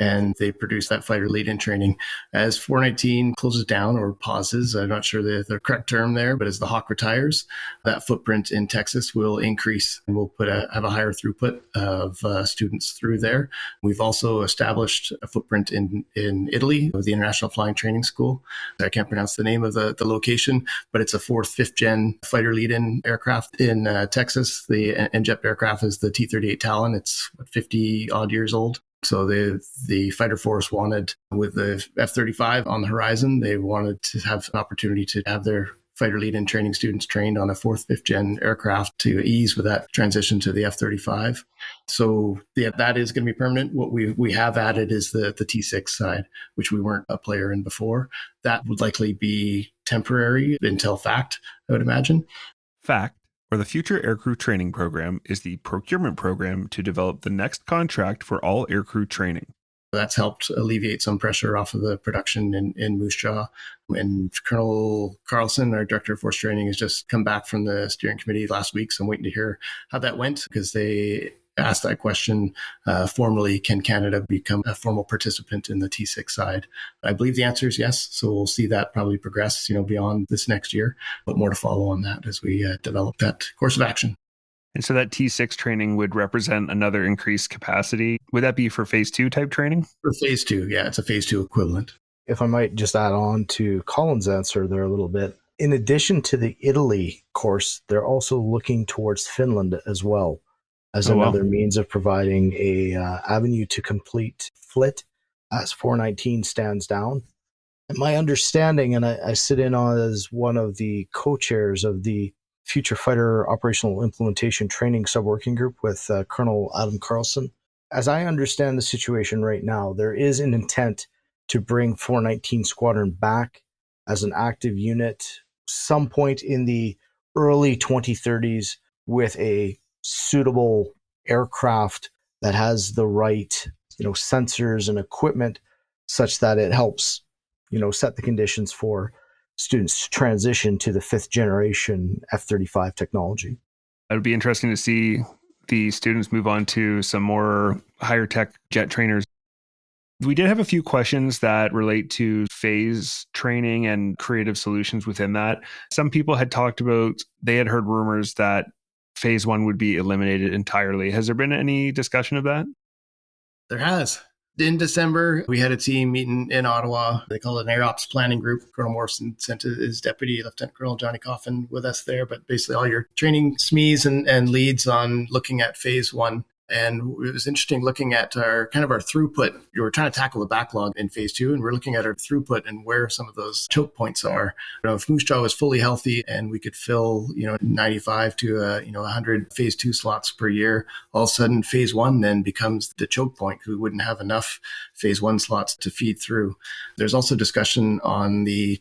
and they produce that fighter lead-in training. As 419 closes down or pauses, I'm not sure the correct term there, but as the Hawk retires, that footprint in Texas will increase, and we'll have a higher throughput of students through there. We've also established a footprint in Italy with the International Flying Training School. I can't pronounce the name of the location, but it's a fourth, fifth gen fighter lead-in aircraft in Texas. The NJEP aircraft is the T-38 Talon. It's 50 odd years old. So the fighter force wanted, with the F-35 on the horizon, they wanted to have an opportunity to have their fighter lead-in training students trained on a fourth, fifth gen aircraft to ease with that transition to the F-35. So that is going to be permanent. What we have added is the T6 side, which we weren't a player in before. That would likely be temporary until FACT, I would imagine. FACT, or the Future Aircrew Training Program, is the procurement program to develop the next contract for all aircrew training. That's helped alleviate some pressure off of the production in Moose Jaw. And Colonel Carlson, our Director of Force Training, has just come back from the steering committee last week. So I'm waiting to hear how that went, because they asked that question formally, can Canada become a formal participant in the T6 side? I believe the answer is yes. So we'll see that probably progress, beyond this next year, but more to follow on that as we develop that course of action. And so that T6 training would represent another increased capacity. Would that be for phase 2 type training? For phase 2, yeah, it's a phase 2 equivalent. If I might just add on to Colin's answer there a little bit, in addition to the Italy course, they're also looking towards Finland as well as another means of providing a avenue to complete FLIT as 419 stands down. And my understanding, and I sit in on as one of the co-chairs of the Future Fighter Operational Implementation Training Subworking Group with Colonel Adam Carlson. As I understand the situation right now, there is an intent to bring 419 Squadron back as an active unit some point in the early 2030s with a suitable aircraft that has the right, sensors and equipment such that it helps, set the conditions for students to transition to the 5th generation F-35 technology. It would be interesting to see the students move on to some more higher tech jet trainers. We did have a few questions that relate to phase training and creative solutions within that. Some people had talked about, they had heard rumors that phase 1 would be eliminated entirely. Has there been any discussion of that? There has. In December, we had a team meeting in Ottawa. They call it an Air Ops Planning Group. Colonel Morrison sent his deputy, Lieutenant Colonel Johnny Coffin, with us there. But basically, all your training SMEs and leads on looking at phase one. And it was interesting looking at our throughput. We were trying to tackle the backlog in phase two, and we're looking at our throughput and where some of those choke points are. If Moose Jaw was fully healthy and we could fill 95 to 100 phase two slots per year, all of a sudden phase one then becomes the choke point because we wouldn't have enough phase one slots to feed through. There's also discussion on the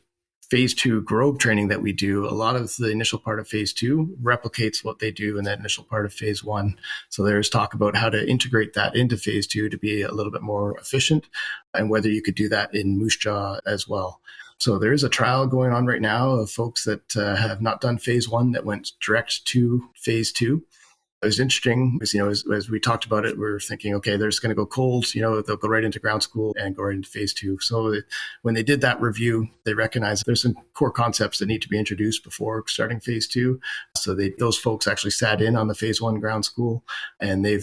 phase two Grove training that we do. A lot of the initial part of phase two replicates what they do in that initial part of phase one. So there's talk about how to integrate that into phase two to be a little bit more efficient, and whether you could do that in Moose Jaw as well. So there is a trial going on right now of folks that have not done phase one that went direct to phase two. It was interesting because, as we talked about it, we're thinking, okay, they're just going to go cold, they'll go right into ground school and go right into phase two. So when they did that review, they recognized there's some core concepts that need to be introduced before starting phase two. So those folks actually sat in on the phase one ground school, and they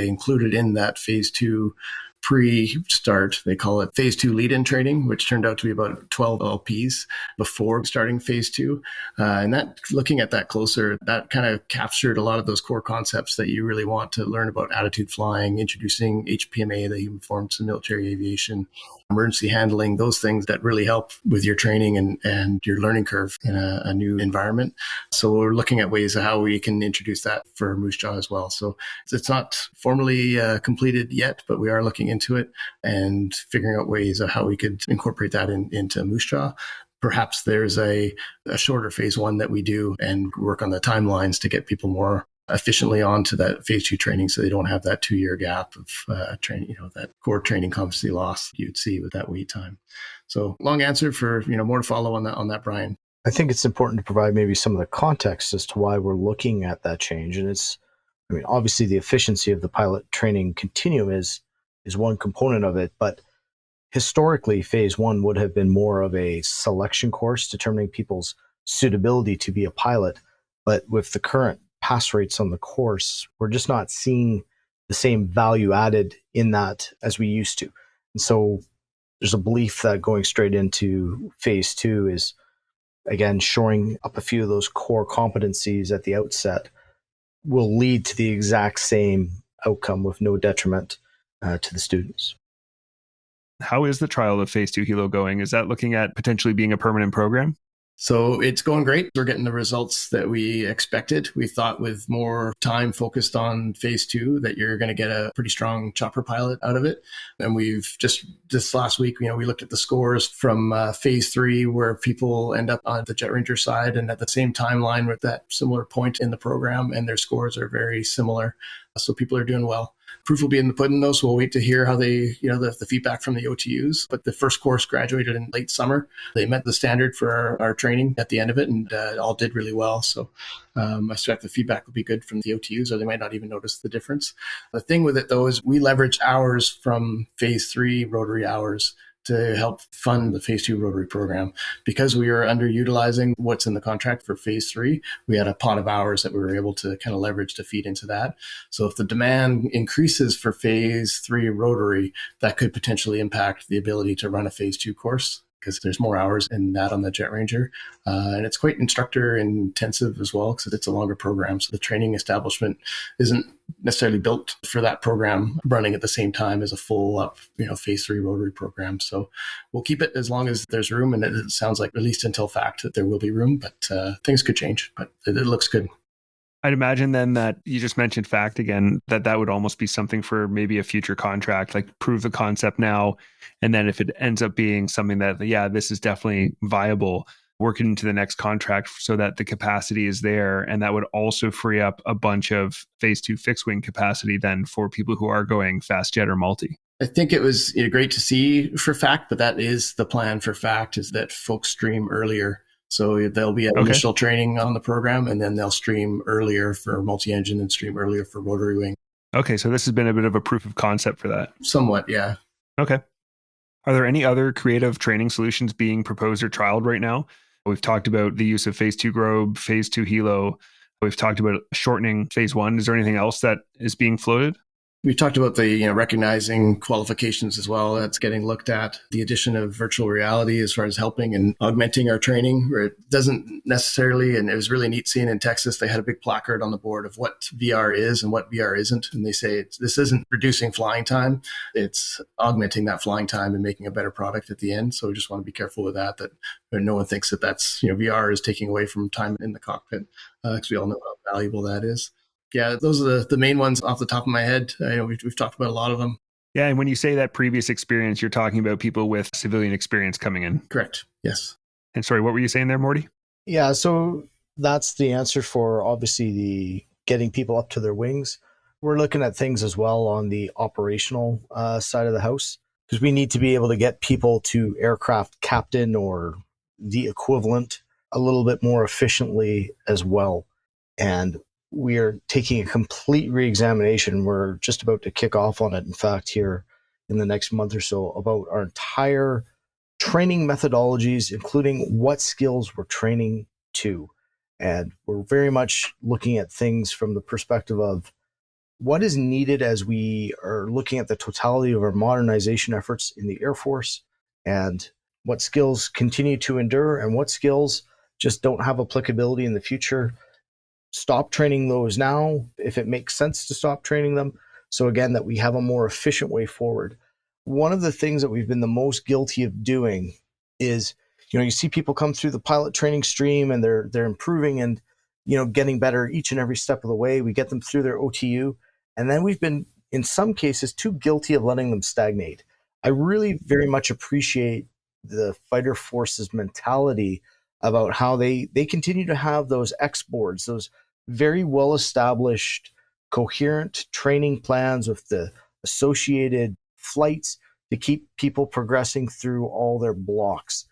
included in that phase two pre-start, they call it phase two lead-in training, which turned out to be about 12 LPs before starting phase two. And that, looking at that closer, that kind of captured a lot of those core concepts that you really want to learn about attitude flying, introducing HPMA, the Human Performance in Military Aviation, emergency handling, those things that really help with your training and your learning curve in a new environment. So we're looking at ways of how we can introduce that for Moose Jaw as well. So it's not formally completed yet, but we are looking into it and figuring out ways of how we could incorporate that into Moose Jaw. Perhaps there's a shorter phase one that we do and work on the timelines to get people more efficiently onto that phase two training, so they don't have that 2-year gap of training, that core training competency loss you'd see with that wait time. So long answer for, more to follow on that, Brian. I think it's important to provide maybe some of the context as to why we're looking at that change. And obviously the efficiency of the pilot training continuum is one component of it, but historically phase one would have been more of a selection course determining people's suitability to be a pilot. But with the current pass rates on the course, we're just not seeing the same value added in that as we used to. And so there's a belief that going straight into phase two is, again, shoring up a few of those core competencies at the outset will lead to the exact same outcome with no detriment to the students. How is the trial of phase two Hilo going? Is that looking at potentially being a permanent program? So it's going great. We're getting the results that we expected. We thought with more time focused on phase two that you're going to get a pretty strong chopper pilot out of it. And we've just this last week, we looked at the scores from phase three where people end up on the Jet Ranger side and at the same timeline with that similar point in the program, and their scores are very similar. So people are doing well. Proof will be in the pudding, though, so we'll wait to hear how they, the feedback from the OTUs. But the first course graduated in late summer. They met the standard for our training at the end of it, and all did really well. So I expect the feedback will be good from the OTUs, or they might not even notice the difference. The thing with it, though, is we leverage hours from phase three rotary hours to help fund the phase two rotary program. Because we were underutilizing what's in the contract for phase three, we had a pot of hours that we were able to kind of leverage to feed into that. So if the demand increases for phase three rotary, that could potentially impact the ability to run a phase two course, because there's more hours in that on the Jet Ranger. And it's quite instructor intensive as well, because it's a longer program. So the training establishment isn't necessarily built for that program running at the same time as a full up, phase three rotary program. So we'll keep it as long as there's room. And it sounds like, at least until fact, that there will be room, but things could change, but it looks good. I'd imagine then that you just mentioned fact again, that would almost be something for maybe a future contract, like prove the concept now. And then if it ends up being something that, this is definitely viable, work it into the next contract so that the capacity is there. And that would also free up a bunch of phase two fixed wing capacity then for people who are going fast jet or multi. I think it was great to see for fact, but that is the plan for fact, is that folks stream earlier. So there'll be an initial training on the program, and then they'll stream earlier for multi-engine and stream earlier for rotary wing. Okay, so this has been a bit of a proof of concept for that. Somewhat, yeah. Okay. Are there any other creative training solutions being proposed or trialed right now? We've talked about the use of phase two Grobe, phase two Hilo. We've talked about shortening phase one. Is there anything else that is being floated? We talked about the recognizing qualifications as well. That's getting looked at. The addition of virtual reality as far as helping and augmenting our training, where it doesn't necessarily, and it was really neat seeing in Texas, they had a big placard on the board of what VR is and what VR isn't. And they say this isn't reducing flying time, it's augmenting that flying time and making a better product at the end. So we just want to be careful with that no one thinks that that's, VR is taking away from time in the cockpit, because we all know how valuable that is. Yeah, those are the main ones off the top of my head. We've talked about a lot of them. Yeah, and when you say that previous experience, you're talking about people with civilian experience coming in. Correct. Yes. And sorry, what were you saying there, Morty? Yeah, so that's the answer for obviously the getting people up to their wings. We're looking at things as well on the operational side of the house, because we need to be able to get people to aircraft captain or the equivalent a little bit more efficiently as well. And we are taking a complete reexamination. We're just about to kick off on it, in fact, here in the next month or so, about our entire training methodologies, including what skills we're training to. And we're very much looking at things from the perspective of what is needed as we are looking at the totality of our modernization efforts in the Air Force, and what skills continue to endure and what skills just don't have applicability in the future. Stop training those now if it makes sense to stop training them. So again, that we have a more efficient way forward. One of the things that we've been the most guilty of doing is, you see people come through the pilot training stream and they're improving and, getting better each and every step of the way. We get them through their OTU. And then we've been, in some cases, too guilty of letting them stagnate. I really very much appreciate the fighter forces mentality about how they continue to have those X boards, those very well-established, coherent training plans with the associated flights to keep people progressing through all their blocks.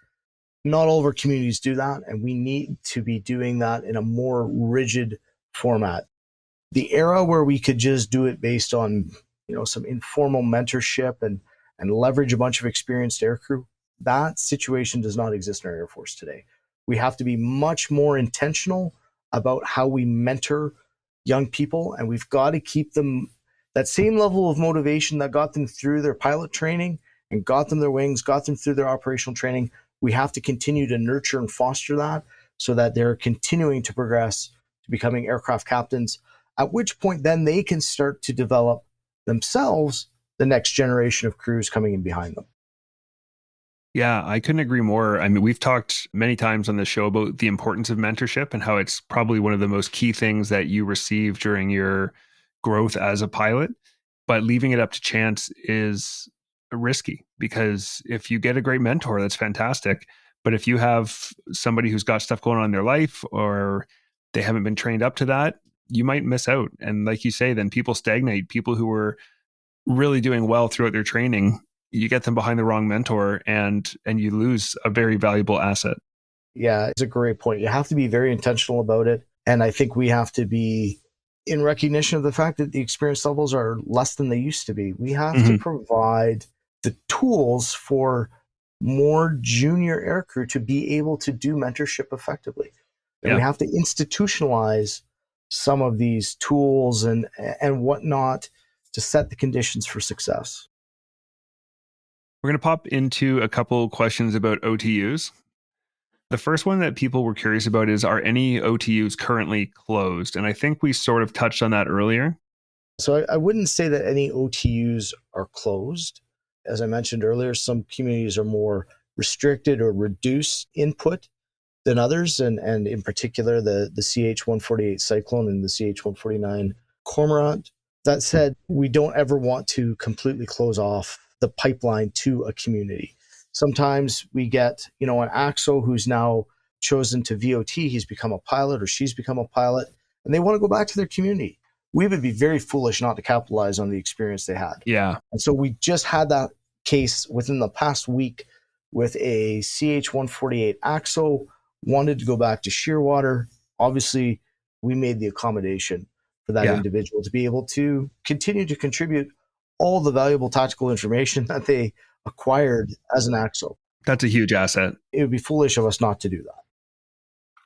Not all of our communities do that, and we need to be doing that in a more rigid format. The era where we could just do it based on, some informal mentorship and leverage a bunch of experienced aircrew, that situation does not exist in our Air Force today. We have to be much more intentional about how we mentor young people, and we've got to keep them that same level of motivation that got them through their pilot training and got them their wings, got them through their operational training. We have to continue to nurture and foster that so that they're continuing to progress to becoming aircraft captains, at which point then they can start to develop themselves the next generation of crews coming in behind them. Yeah, I couldn't agree more. I mean, we've talked many times on the show about the importance of mentorship and how it's probably one of the most key things that you receive during your growth as a pilot. But leaving it up to chance is risky, because if you get a great mentor, that's fantastic. But if you have somebody who's got stuff going on in their life or they haven't been trained up to that, you might miss out. And like you say, then people stagnate. People who were really doing well throughout their training, you get them behind the wrong mentor and you lose a very valuable asset. Yeah, it's a great point. You have to be very intentional about it. And I think we have to be in recognition of the fact that the experience levels are less than they used to be. We have to provide the tools for more junior aircrew to be able to do mentorship effectively. And we have to institutionalize some of these tools and whatnot to set the conditions for success. We're going to pop into a couple questions about OTUs. The first one that people were curious about is, are any OTUs currently closed? And I think we sort of touched on that earlier. So I wouldn't say that any OTUs are closed. As I mentioned earlier, some communities are more restricted or reduced input than others, and in particular the CH-148 Cyclone and the CH-149 Cormorant. That said, we don't ever want to completely close off the pipeline to a community. Sometimes we get, an AXO who's now chosen to VOT, he's become a pilot or she's become a pilot, and they want to go back to their community. We would be very foolish not to capitalize on the experience they had. Yeah. And so we just had that case within the past week with a CH-148 AXO, wanted to go back to Shearwater. Obviously, we made the accommodation for that individual to be able to continue to contribute all the valuable tactical information that they acquired as an AXO. That's a huge asset. It would be foolish of us not to do that.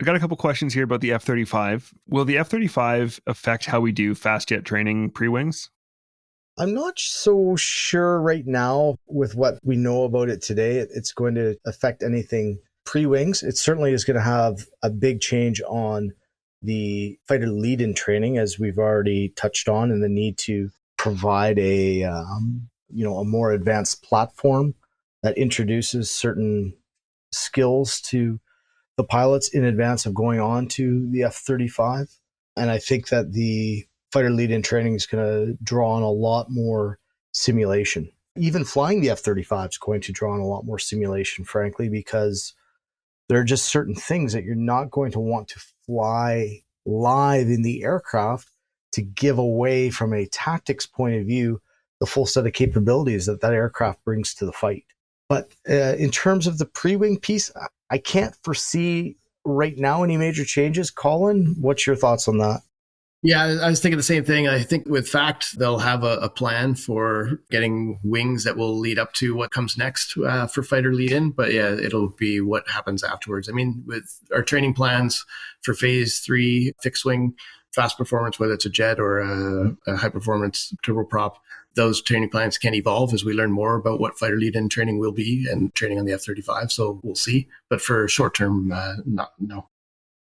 I got a couple questions here about the F-35. Will the F-35 affect how we do fast jet training pre-wings? I'm not so sure right now with what we know about it today. It's going to affect anything pre-wings. It certainly is going to have a big change on the fighter lead-in training, as we've already touched on, and the need to provide a more advanced platform that introduces certain skills to the pilots in advance of going on to the F-35. And I think that the fighter lead-in training is going to draw on a lot more simulation. Even flying the F-35 is going to draw on a lot more simulation, frankly, because there are just certain things that you're not going to want to fly live in the aircraft to give away, from a tactics point of view, the full set of capabilities that aircraft brings to the fight. But in terms of the pre-wing piece, I can't foresee right now any major changes. Colin, what's your thoughts on that? Yeah, I was thinking the same thing. I think with FACT, they'll have a plan for getting wings that will lead up to what comes next for fighter lead-in. But yeah, it'll be what happens afterwards. I mean, with our training plans for phase 3 fixed wing, fast performance, whether it's a jet or a high performance turboprop, those training plans can evolve as we learn more about what fighter lead-in training will be and training on the F-35. So we'll see. But for short term, no.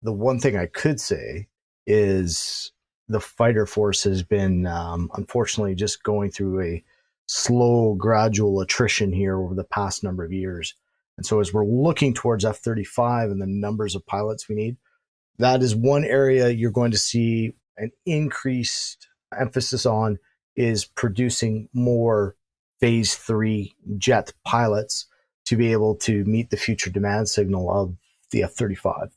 The one thing I could say is the fighter force has been, unfortunately, just going through a slow, gradual attrition here over the past number of years. And so as we're looking towards F-35 and the numbers of pilots we need, that is one area you're going to see an increased emphasis on, is producing more phase 3 jet pilots to be able to meet the future demand signal of the F-35.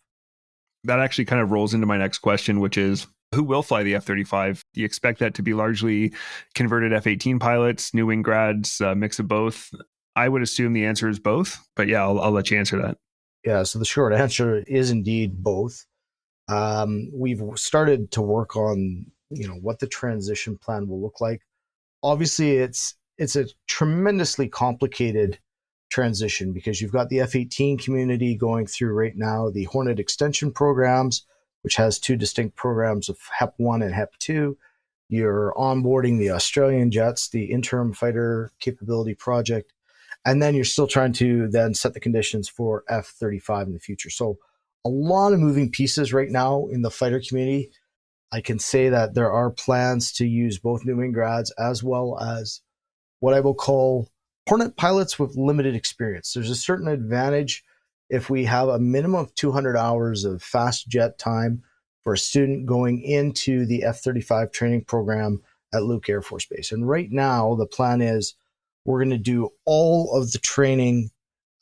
That actually kind of rolls into my next question, which is, who will fly the F-35? Do you expect that to be largely converted F-18 pilots, new wing grads, mix of both? I would assume the answer is both, but yeah, I'll let you answer that. Yeah, so the short answer is indeed both. We've started to work on, what the transition plan will look like. Obviously, it's a tremendously complicated transition because you've got the F-18 community going through right now the Hornet extension programs, which has 2 distinct programs of HEP-1 and HEP-2. You're onboarding the Australian jets, the Interim Fighter Capability Project, and then you're still trying to then set the conditions for F-35 in the future. So a lot of moving pieces right now in the fighter community. I can say that there are plans to use both new wing grads as well as what I will call Hornet pilots with limited experience. There's a certain advantage if we have a minimum of 200 hours of fast jet time for a student going into the F-35 training program at Luke Air Force Base. And right now, the plan is we're going to do all of the training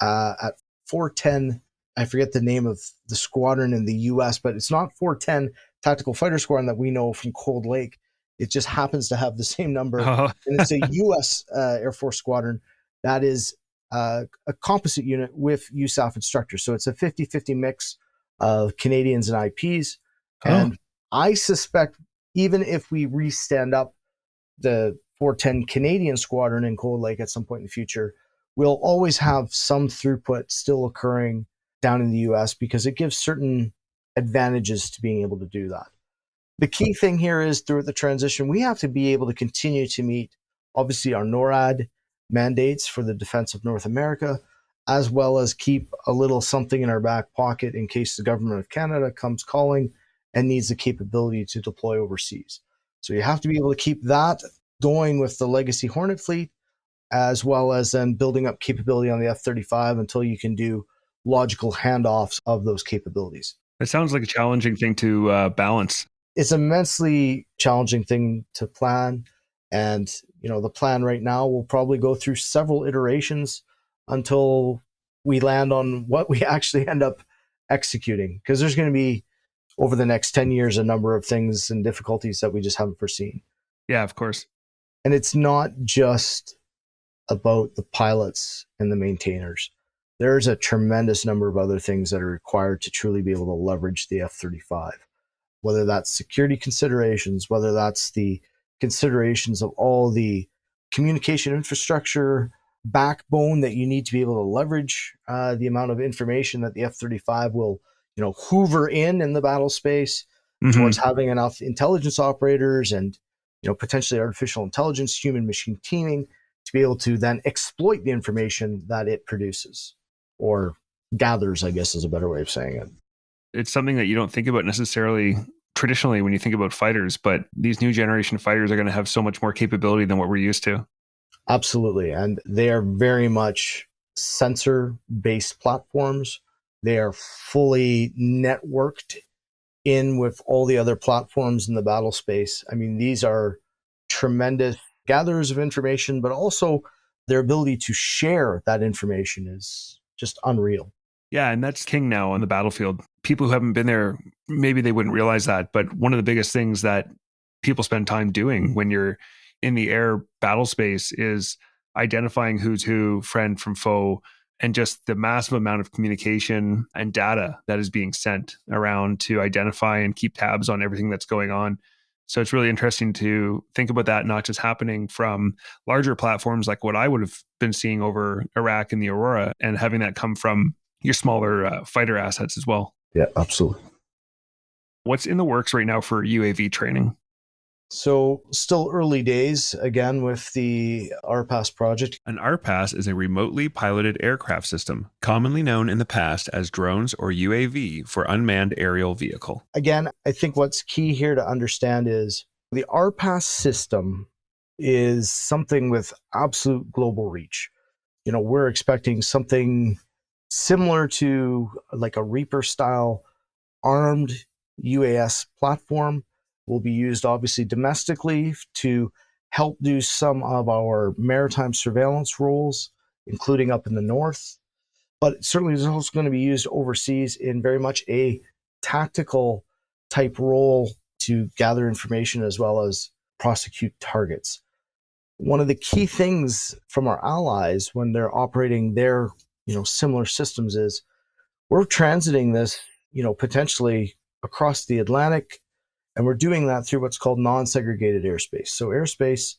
at 410. I forget the name of the squadron in the U.S., but it's not 410 Tactical Fighter Squadron that we know from Cold Lake. It just happens to have the same number. And it's a U.S. Air Force squadron that is a composite unit with USAF instructors. So it's a 50-50 mix of Canadians and IPs. And I suspect even if we re-stand up the 410 Canadian squadron in Cold Lake at some point in the future, we'll always have some throughput still occurring down in the US because it gives certain advantages to being able to do that. The key thing here is throughout the transition, we have to be able to continue to meet, obviously, our NORAD mandates for the defense of North America, as well as keep a little something in our back pocket in case the government of Canada comes calling and needs the capability to deploy overseas. So you have to be able to keep that going with the legacy Hornet fleet, as well as then building up capability on the F-35 until you can do logical handoffs of those capabilities. It sounds like a challenging thing to balance. It's an immensely challenging thing to plan. And, the plan right now will probably go through several iterations until we land on what we actually end up executing. Because there's going to be, over the next 10 years, a number of things and difficulties that we just haven't foreseen. Yeah, of course. And it's not just about the pilots and the maintainers. There's a tremendous number of other things that are required to truly be able to leverage the F-35, whether that's security considerations, whether that's the considerations of all the communication infrastructure backbone that you need to be able to leverage the amount of information that the F-35 will, hoover in the battle space towards having enough intelligence operators and, potentially artificial intelligence, human machine teaming, to be able to then exploit the information that it produces or gathers, I guess is a better way of saying it. It's something that you don't think about necessarily traditionally when you think about fighters, but these new generation fighters are going to have so much more capability than what we're used to. Absolutely. And they are very much sensor-based platforms. They are fully networked in with all the other platforms in the battle space. I mean, these are tremendous gatherers of information, but also their ability to share that information is just unreal. Yeah, and that's king now on the battlefield. People who haven't been there, maybe they wouldn't realize that, but one of the biggest things that people spend time doing when you're in the air battle space is identifying who's who, friend from foe, and just the massive amount of communication and data that is being sent around to identify and keep tabs on everything that's going on. So it's really interesting to think about that not just happening from larger platforms like what I would have been seeing over Iraq and the Aurora, and having that come from your smaller fighter assets as well. Yeah, absolutely. What's in the works right now for UAV training? So still early days, again, with the RPAS project. An RPAS is a remotely piloted aircraft system, commonly known in the past as drones or UAV for unmanned aerial vehicle. Again, I think what's key here to understand is the RPAS system is something with absolute global reach. We're expecting something similar to like a Reaper style armed UAS platform. Will be used obviously domestically to help do some of our maritime surveillance roles, including up in the north. But certainly is also going to be used overseas in very much a tactical type role to gather information as well as prosecute targets. One of the key things from our allies when they're operating their similar systems is we're transiting this potentially across the Atlantic. And we're doing that through what's called non-segregated airspace. So airspace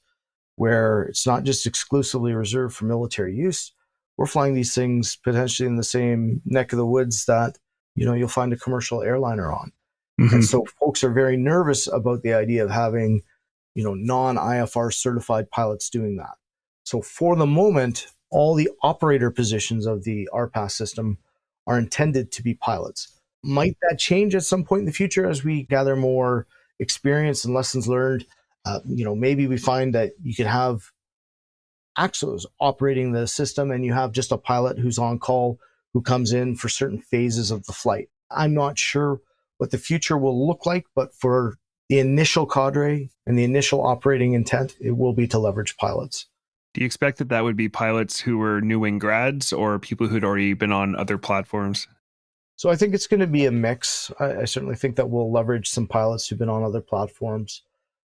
where it's not just exclusively reserved for military use. We're flying these things potentially in the same neck of the woods that, you'll find a commercial airliner on. Mm-hmm. And so folks are very nervous about the idea of having, non-IFR certified pilots doing that. So for the moment, all the operator positions of the RPAS system are intended to be pilots. Might that change at some point in the future as we gather more experience and lessons learned? Maybe we find that you could have Axos operating the system and you have just a pilot who's on call who comes in for certain phases of the flight. I'm not sure what the future will look like, but for the initial cadre and the initial operating intent, it will be to leverage pilots. Do you expect that would be pilots who were new wing grads or people who'd already been on other platforms? So I think it's going to be a mix. I certainly think that we'll leverage some pilots who've been on other platforms.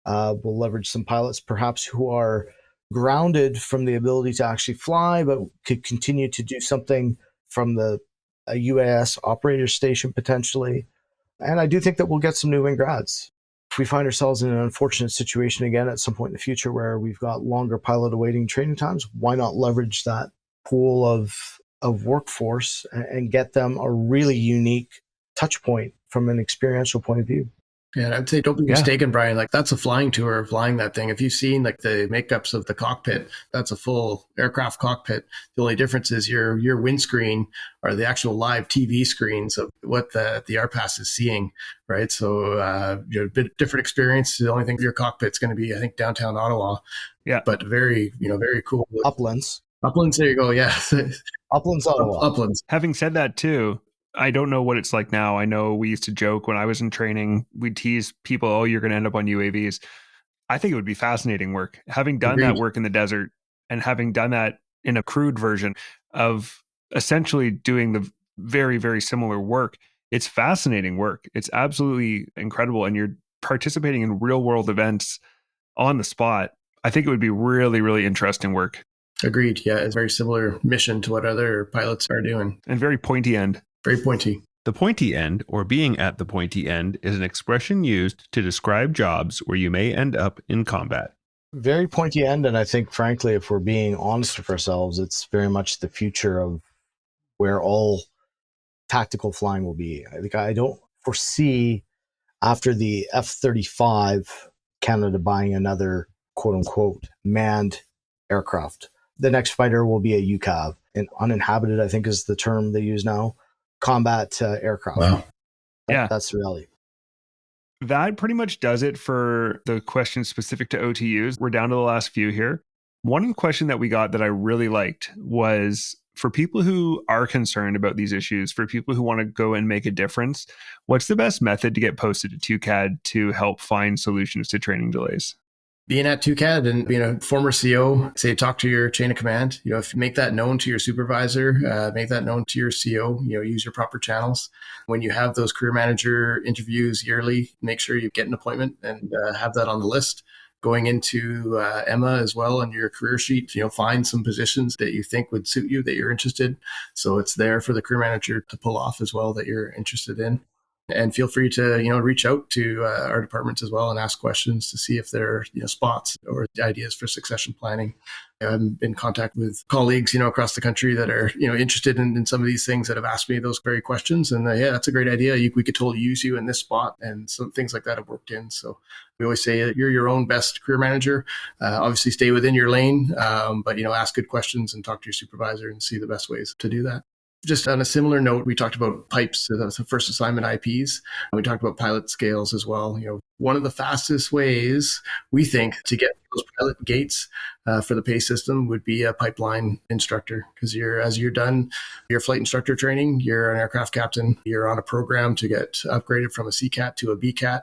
We'll leverage some pilots perhaps who are grounded from the ability to actually fly, but could continue to do something from a UAS operator station potentially. And I do think that we'll get some new wing grads. If we find ourselves in an unfortunate situation again at some point in the future where we've got longer pilot awaiting training times, why not leverage that pool of workforce and get them a really unique touch point from an experiential point of view. Yeah, I'd say don't be mistaken, Brian. Like that's a flying tour of flying that thing. If you've seen like the makeups of the cockpit, that's a full aircraft cockpit. The only difference is your windscreen or the actual live TV screens of what the RPAS is seeing, right? So a bit different experience. The only thing your cockpit's going to be, I think, downtown Ottawa. Yeah, but very cool. Uplands. Uplands, there you go. Yeah. Uplands, Ottawa. Uplands. Having said that too, I don't know what it's like now. I know we used to joke when I was in training, we'd tease people, oh, you're going to end up on UAVs. I think it would be fascinating work. Having done that work in the desert and having done that in a crude version of essentially doing the very, very similar work, it's fascinating work. It's absolutely incredible. And you're participating in real world events on the spot. I think it would be really, really interesting work. Agreed. Yeah, it's a very similar mission to what other pilots are doing. And very pointy end. Very pointy. The pointy end, or being at the pointy end, is an expression used to describe jobs where you may end up in combat. Very pointy end, and I think, frankly, if we're being honest with ourselves, it's very much the future of where all tactical flying will be. I think I don't foresee, after the F-35 Canada buying another quote unquote manned aircraft. The next fighter will be a UCAV, an uninhabited, I think is the term they use now, combat aircraft. Wow. Yeah. That's the reality. That pretty much does it for the questions specific to OTUs. We're down to the last few here. One question that we got that I really liked was for people who are concerned about these issues, for people who want to go and make a difference, what's the best method to get posted to TUCAD to help find solutions to training delays? Being at TUCAD and being a former CO, say talk to your chain of command. If you make that known to your supervisor, make that known to your CO. Use your proper channels. When you have those career manager interviews yearly, make sure you get an appointment and have that on the list. Going into Emma as well on your career sheet, find some positions that you think would suit you, that you're interested. So it's there for the career manager to pull off as well that you're interested in. And feel free to, reach out to our departments as well and ask questions to see if there are, spots or ideas for succession planning. I'm in contact with colleagues, across the country that are, interested in some of these things that have asked me those very questions. And yeah, that's a great idea. We could totally use you in this spot. And some things like that have worked in. So we always say you're your own best career manager. Obviously stay within your lane, but, ask good questions and talk to your supervisor and see the best ways to do that. Just on a similar note, we talked about pipes, so that's the first assignment IPs. We talked about pilot scales as well. One of the fastest ways we think to get those pilot gates for the pay system would be a pipeline instructor, because as you're done your flight instructor training, you're an aircraft captain, you're on a program to get upgraded from a CCAT to a BCAT.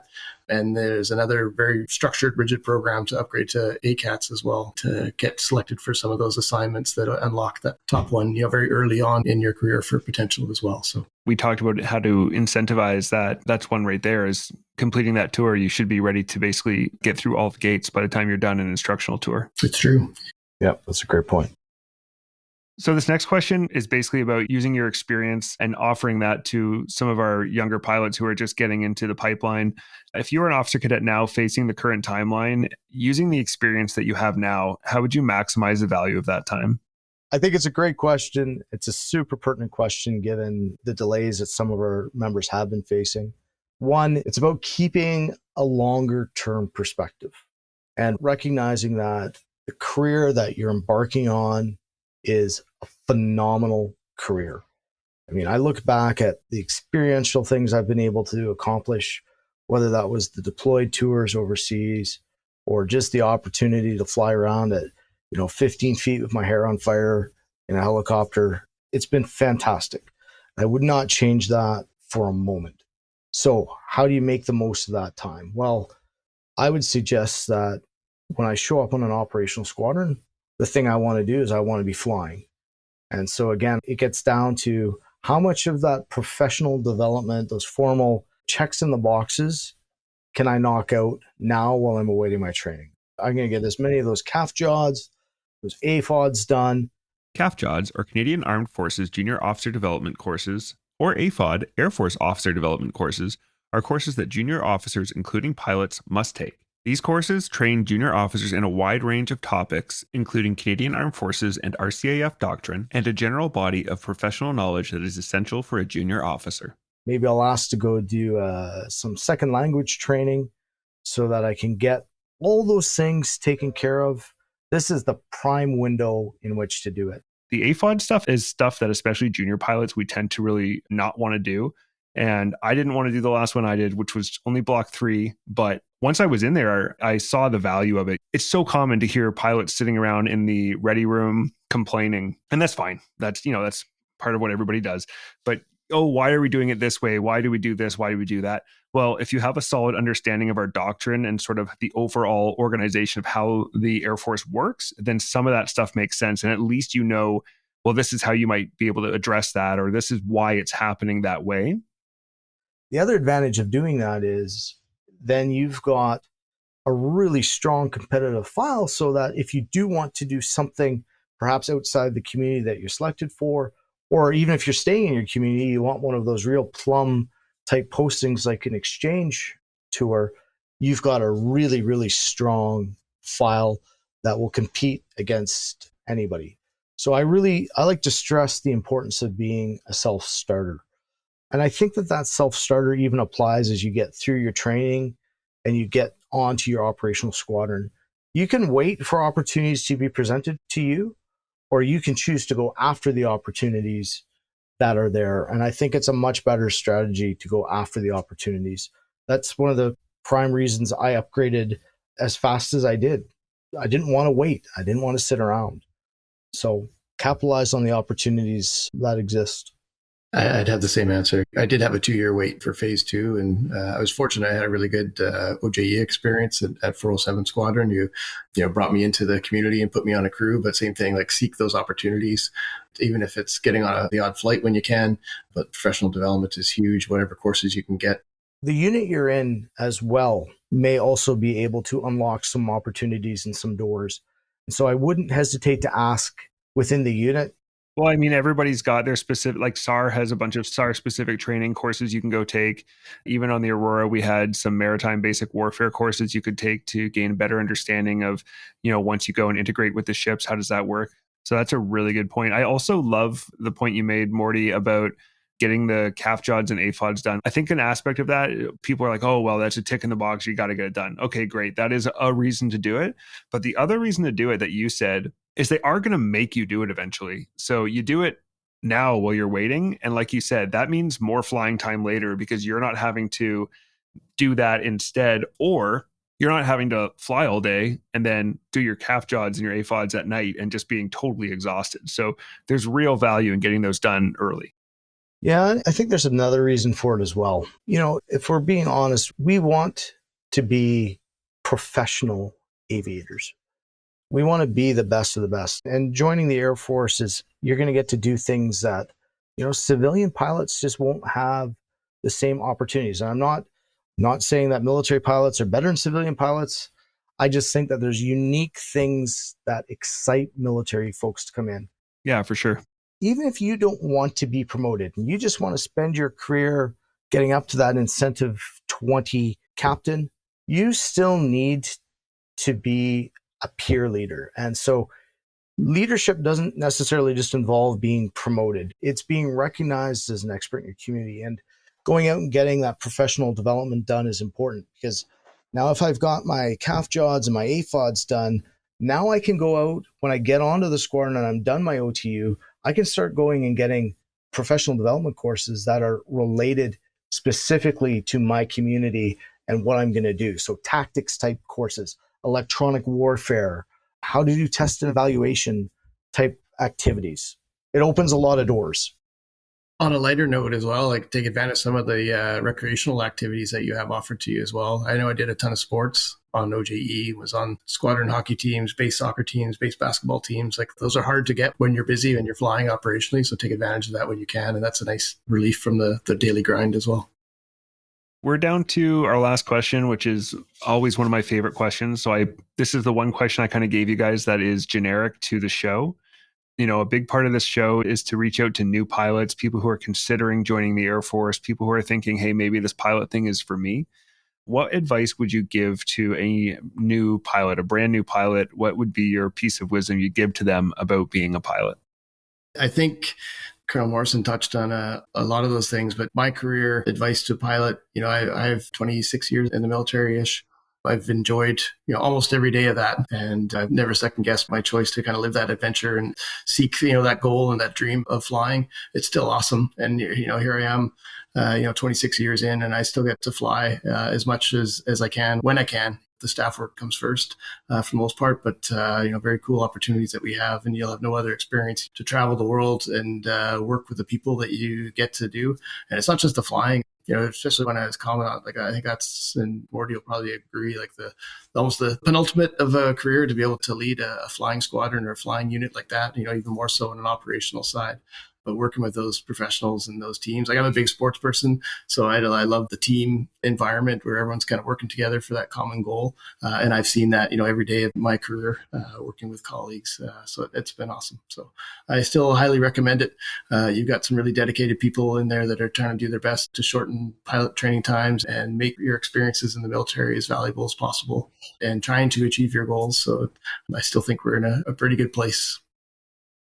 And there's another very structured, rigid program to upgrade to ACATs as well to get selected for some of those assignments that unlock that top one, very early on in your career for potential as well. So we talked about how to incentivize that. That's one right there is completing that tour. You should be ready to basically get through all the gates by the time you're done an instructional tour. It's true. Yeah, that's a great point. So this next question is basically about using your experience and offering that to some of our younger pilots who are just getting into the pipeline. If you were an officer cadet now facing the current timeline, using the experience that you have now, how would you maximize the value of that time? I think it's a great question. It's a super pertinent question given the delays that some of our members have been facing. One, it's about keeping a longer term perspective and recognizing that the career that you're embarking on is a phenomenal career. I mean, I look back at the experiential things I've been able to accomplish, whether that was the deployed tours overseas or just the opportunity to fly around at 15 feet with my hair on fire in a helicopter. It's been fantastic. I would not change that for a moment. So how do you make the most of that time? Well, I would suggest that when I show up on an operational squadron, the thing I want to do is I want to be flying. And so again, it gets down to how much of that professional development, those formal checks in the boxes, can I knock out now while I'm awaiting my training? I'm going to get as many of those CAF JODs, those AFODs done. CAF JODs are Canadian Armed Forces Junior Officer Development Courses, or AFOD, Air Force Officer Development Courses, are courses that junior officers, including pilots, must take. These courses train junior officers in a wide range of topics, including Canadian Armed Forces and RCAF doctrine, and a general body of professional knowledge that is essential for a junior officer. Maybe I'll ask to go do some second language training so that I can get all those things taken care of. This is the prime window in which to do it. The AFOD stuff is stuff that especially junior pilots, we tend to really not want to do. And I didn't want to do the last one I did, which was only Block 3. But once I was in there, I saw the value of it. It's so common to hear pilots sitting around in the ready room complaining. And that's fine. That's part of what everybody does. But, why are we doing it this way? Why do we do this? Why do we do that? Well, if you have a solid understanding of our doctrine and sort of the overall organization of how the Air Force works, then some of that stuff makes sense. And at least well, this is how you might be able to address that, or this is why it's happening that way. The other advantage of doing that is then you've got a really strong competitive file so that if you do want to do something perhaps outside the community that you're selected for, or even if you're staying in your community, you want one of those real plum type postings like an exchange tour, you've got a really, really strong file that will compete against anybody. So I like to stress the importance of being a self-starter. And I think that self-starter even applies as you get through your training and you get onto your operational squadron. You can wait for opportunities to be presented to you, or you can choose to go after the opportunities that are there. And I think it's a much better strategy to go after the opportunities. That's one of the prime reasons I upgraded as fast as I did. I didn't want to wait. I didn't want to sit around. So capitalize on the opportunities that exist. I'd have the same answer. I did have a 2-year wait for phase 2, and I was fortunate. I had a really good OJE experience at 407 Squadron. You brought me into the community and put me on a crew, but same thing, like seek those opportunities, even if it's getting on the odd flight when you can. But professional development is huge, whatever courses you can get. The unit you're in as well may also be able to unlock some opportunities and some doors. And so I wouldn't hesitate to ask within the unit. Well, I mean, everybody's got their specific, like SAR has a bunch of SAR specific training courses you can go take. Even on the Aurora, we had some maritime basic warfare courses you could take to gain a better understanding of, once you go and integrate with the ships, how does that work? So that's a really good point. I also love the point you made, Morty, about getting the CAF JODs and AFODs done. I think an aspect of that, people are like, oh, well, that's a tick in the box. You got to get it done. Okay, great. That is a reason to do it. But the other reason to do it that you said is they are going to make you do it eventually. So you do it now while you're waiting. And like you said, that means more flying time later because you're not having to do that instead, or you're not having to fly all day and then do your CAF JODs and your AFODs at night and just being totally exhausted. So there's real value in getting those done early. Yeah, I think there's another reason for it as well. If we're being honest, we want to be professional aviators. We want to be the best of the best. And joining the Air Force is you're going to get to do things that, civilian pilots just won't have the same opportunities. And I'm not saying that military pilots are better than civilian pilots. I just think that there's unique things that excite military folks to come in. Yeah, for sure. Even if you don't want to be promoted and you just want to spend your career getting up to that incentive 20 captain, you still need to be a peer leader. And so leadership doesn't necessarily just involve being promoted. It's being recognized as an expert in your community, and going out and getting that professional development done is important, because now if I've got my CAF JODs and my AFODs done, now I can go out when I get onto the squadron and I'm done my OTU, I can start going and getting professional development courses that are related specifically to my community and what I'm going to do. So tactics type courses, electronic warfare, how to do test and evaluation type activities. It opens a lot of doors. On a lighter note as well, like take advantage of some of the recreational activities that you have offered to you as well. I know I did a ton of sports on OJE, was on squadron hockey teams, base soccer teams, base basketball teams. Like those are hard to get when you're busy and you're flying operationally. So take advantage of that when you can. And that's a nice relief from the daily grind as well. We're down to our last question, which is always one of my favorite questions. So this is the one question I kind of gave you guys that is generic to the show. A big part of this show is to reach out to new pilots, people who are considering joining the Air Force, people who are thinking, hey, maybe this pilot thing is for me. What advice would you give to a new pilot, a brand new pilot? What would be your piece of wisdom you give to them about being a pilot? I think Colonel Morrison touched on a lot of those things, but my career advice to a pilot, I have 26 years in the military-ish. I've enjoyed, almost every day of that. And I've never second guessed my choice to kind of live that adventure and seek, that goal and that dream of flying. It's still awesome. And, here I am, 26 years in, and I still get to fly as much as I can when I can. The staff work comes first for the most part, but, very cool opportunities that we have, and you'll have no other experience to travel the world and work with the people that you get to do. And it's not just the flying. Especially when I was calling out, like I think that's, and Morty will probably agree, like almost the penultimate of a career to be able to lead a flying squadron or a flying unit like that, even more so on an operational side. But working with those professionals and those teams, like I'm a big sports person, so I love the team environment where everyone's kind of working together for that common goal. And I've seen that, every day of my career working with colleagues. So it's been awesome. So I still highly recommend it. You've got some really dedicated people in there that are trying to do their best to shorten pilot training times and make your experiences in the military as valuable as possible and trying to achieve your goals. So I still think we're in a pretty good place.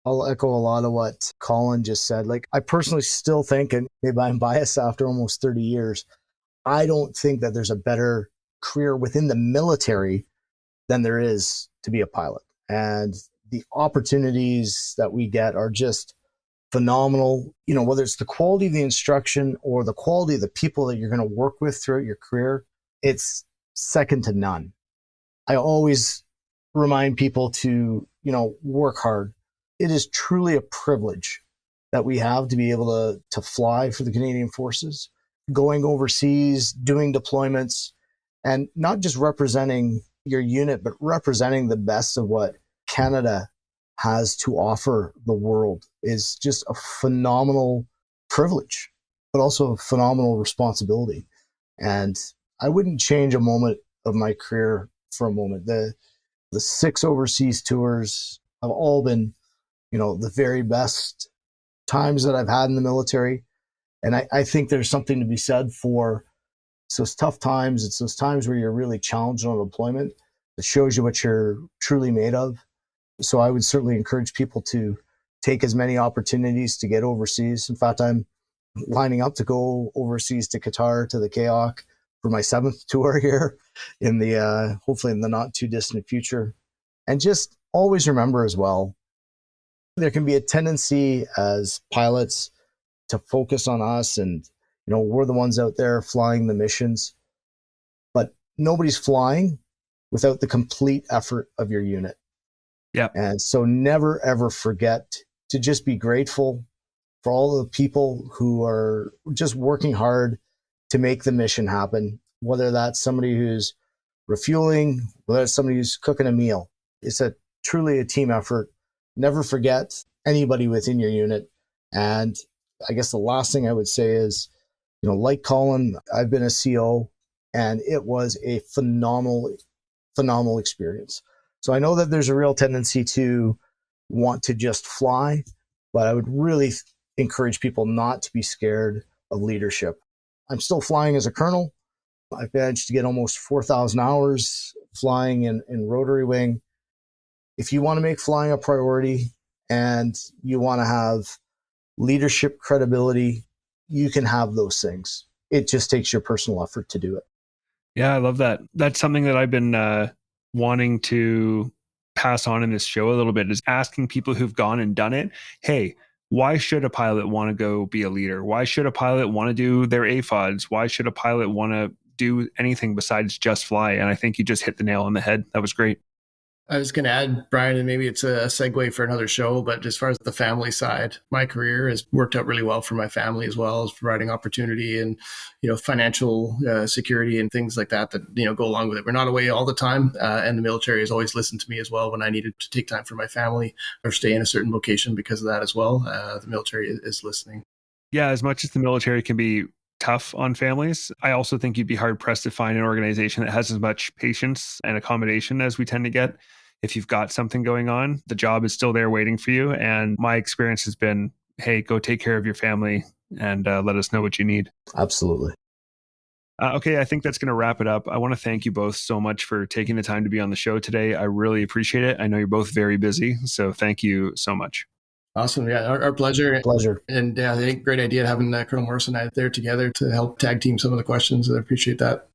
I'll echo a lot of what Colin just said. Like, I personally still think, and maybe I'm biased after almost 30 years, I don't think that there's a better career within the military than there is to be a pilot. And the opportunities that we get are just phenomenal. You know, whether it's the quality of the instruction or the quality of the people that you're going to work with throughout your career, it's second to none. I always remind people to, work hard. It is truly a privilege that we have to be able to fly for the Canadian Forces, going overseas, doing deployments, and not just representing your unit, but representing the best of what Canada has to offer the world is just a phenomenal privilege, but also a phenomenal responsibility. And I wouldn't change a moment of my career for a moment. The 6 overseas tours have all been, the very best times that I've had in the military. And I think there's something to be said for those tough times. It's those times where you're really challenged on deployment that shows you what you're truly made of. So I would certainly encourage people to take as many opportunities to get overseas. In fact, I'm lining up to go overseas to Qatar, to the KAOC for my 7th tour here in the hopefully in the not too distant future. And just always remember as well, there can be a tendency as pilots to focus on us and, we're the ones out there flying the missions, but nobody's flying without the complete effort of your unit. Yeah. And so never, ever forget to just be grateful for all the people who are just working hard to make the mission happen, whether that's somebody who's refueling, whether it's somebody who's cooking a meal. It's truly a team effort. Never forget anybody within your unit. And I guess the last thing I would say is, like Colin, I've been a CO, and it was a phenomenal experience. So I know that there's a real tendency to want to just fly, but I would really encourage people not to be scared of leadership. I'm still flying as a colonel. I've managed to get almost 4,000 hours flying in rotary wing. If you want to make flying a priority and you want to have leadership credibility, you can have those things. It just takes your personal effort to do it. Yeah, I love that. That's something that I've been wanting to pass on in this show a little bit, is asking people who've gone and done it, hey, why should a pilot want to go be a leader? Why should a pilot want to do their AFODs? Why should a pilot want to do anything besides just fly? And I think you just hit the nail on the head. That was great. I was going to add, Brian, and maybe it's a segue for another show, but as far as the family side, my career has worked out really well for my family, as well as providing opportunity and, financial security and things like that, go along with it. We're not away all the time. And the military has always listened to me as well when I needed to take time for my family or stay in a certain location because of that as well. The military is listening. Yeah, as much as the military can be tough on families, I also think you'd be hard pressed to find an organization that has as much patience and accommodation as we tend to get. If you've got something going on, the job is still there waiting for you. And my experience has been, hey, go take care of your family and let us know what you need. Absolutely. Okay, I think that's going to wrap it up. I want to thank you both so much for taking the time to be on the show today. I really appreciate it. I know you're both very busy, so thank you so much. Awesome. Yeah, our pleasure. Pleasure. And I think great idea having Colonel Morrison and I there together to help tag team some of the questions. I appreciate that.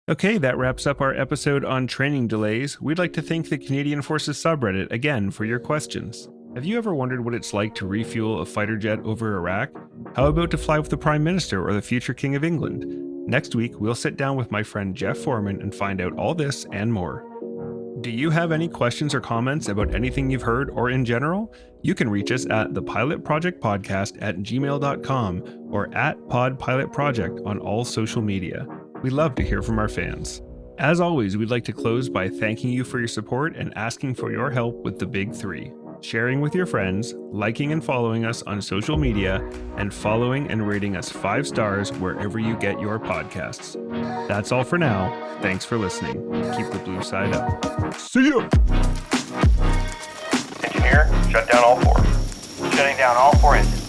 Okay, that wraps up our episode on training delays. We'd like to thank the Canadian Forces subreddit again for your questions. Have you ever wondered what it's like to refuel a fighter jet over Iraq? How about to fly with the Prime Minister or the future King of England? Next week, we'll sit down with my friend Jeff Foreman and find out all this and more. Do you have any questions or comments about anything you've heard or in general? You can reach us at thepilotprojectpodcast@gmail.com or at podpilotproject on all social media. We love to hear from our fans. As always, we'd like to close by thanking you for your support and asking for your help with the big 3. Sharing with your friends, liking and following us on social media, and following and rating us 5 stars wherever you get your podcasts. That's all for now. Thanks for listening. Keep the blue side up. See ya! Engineer, shut down all 4. Shutting down all 4 engines.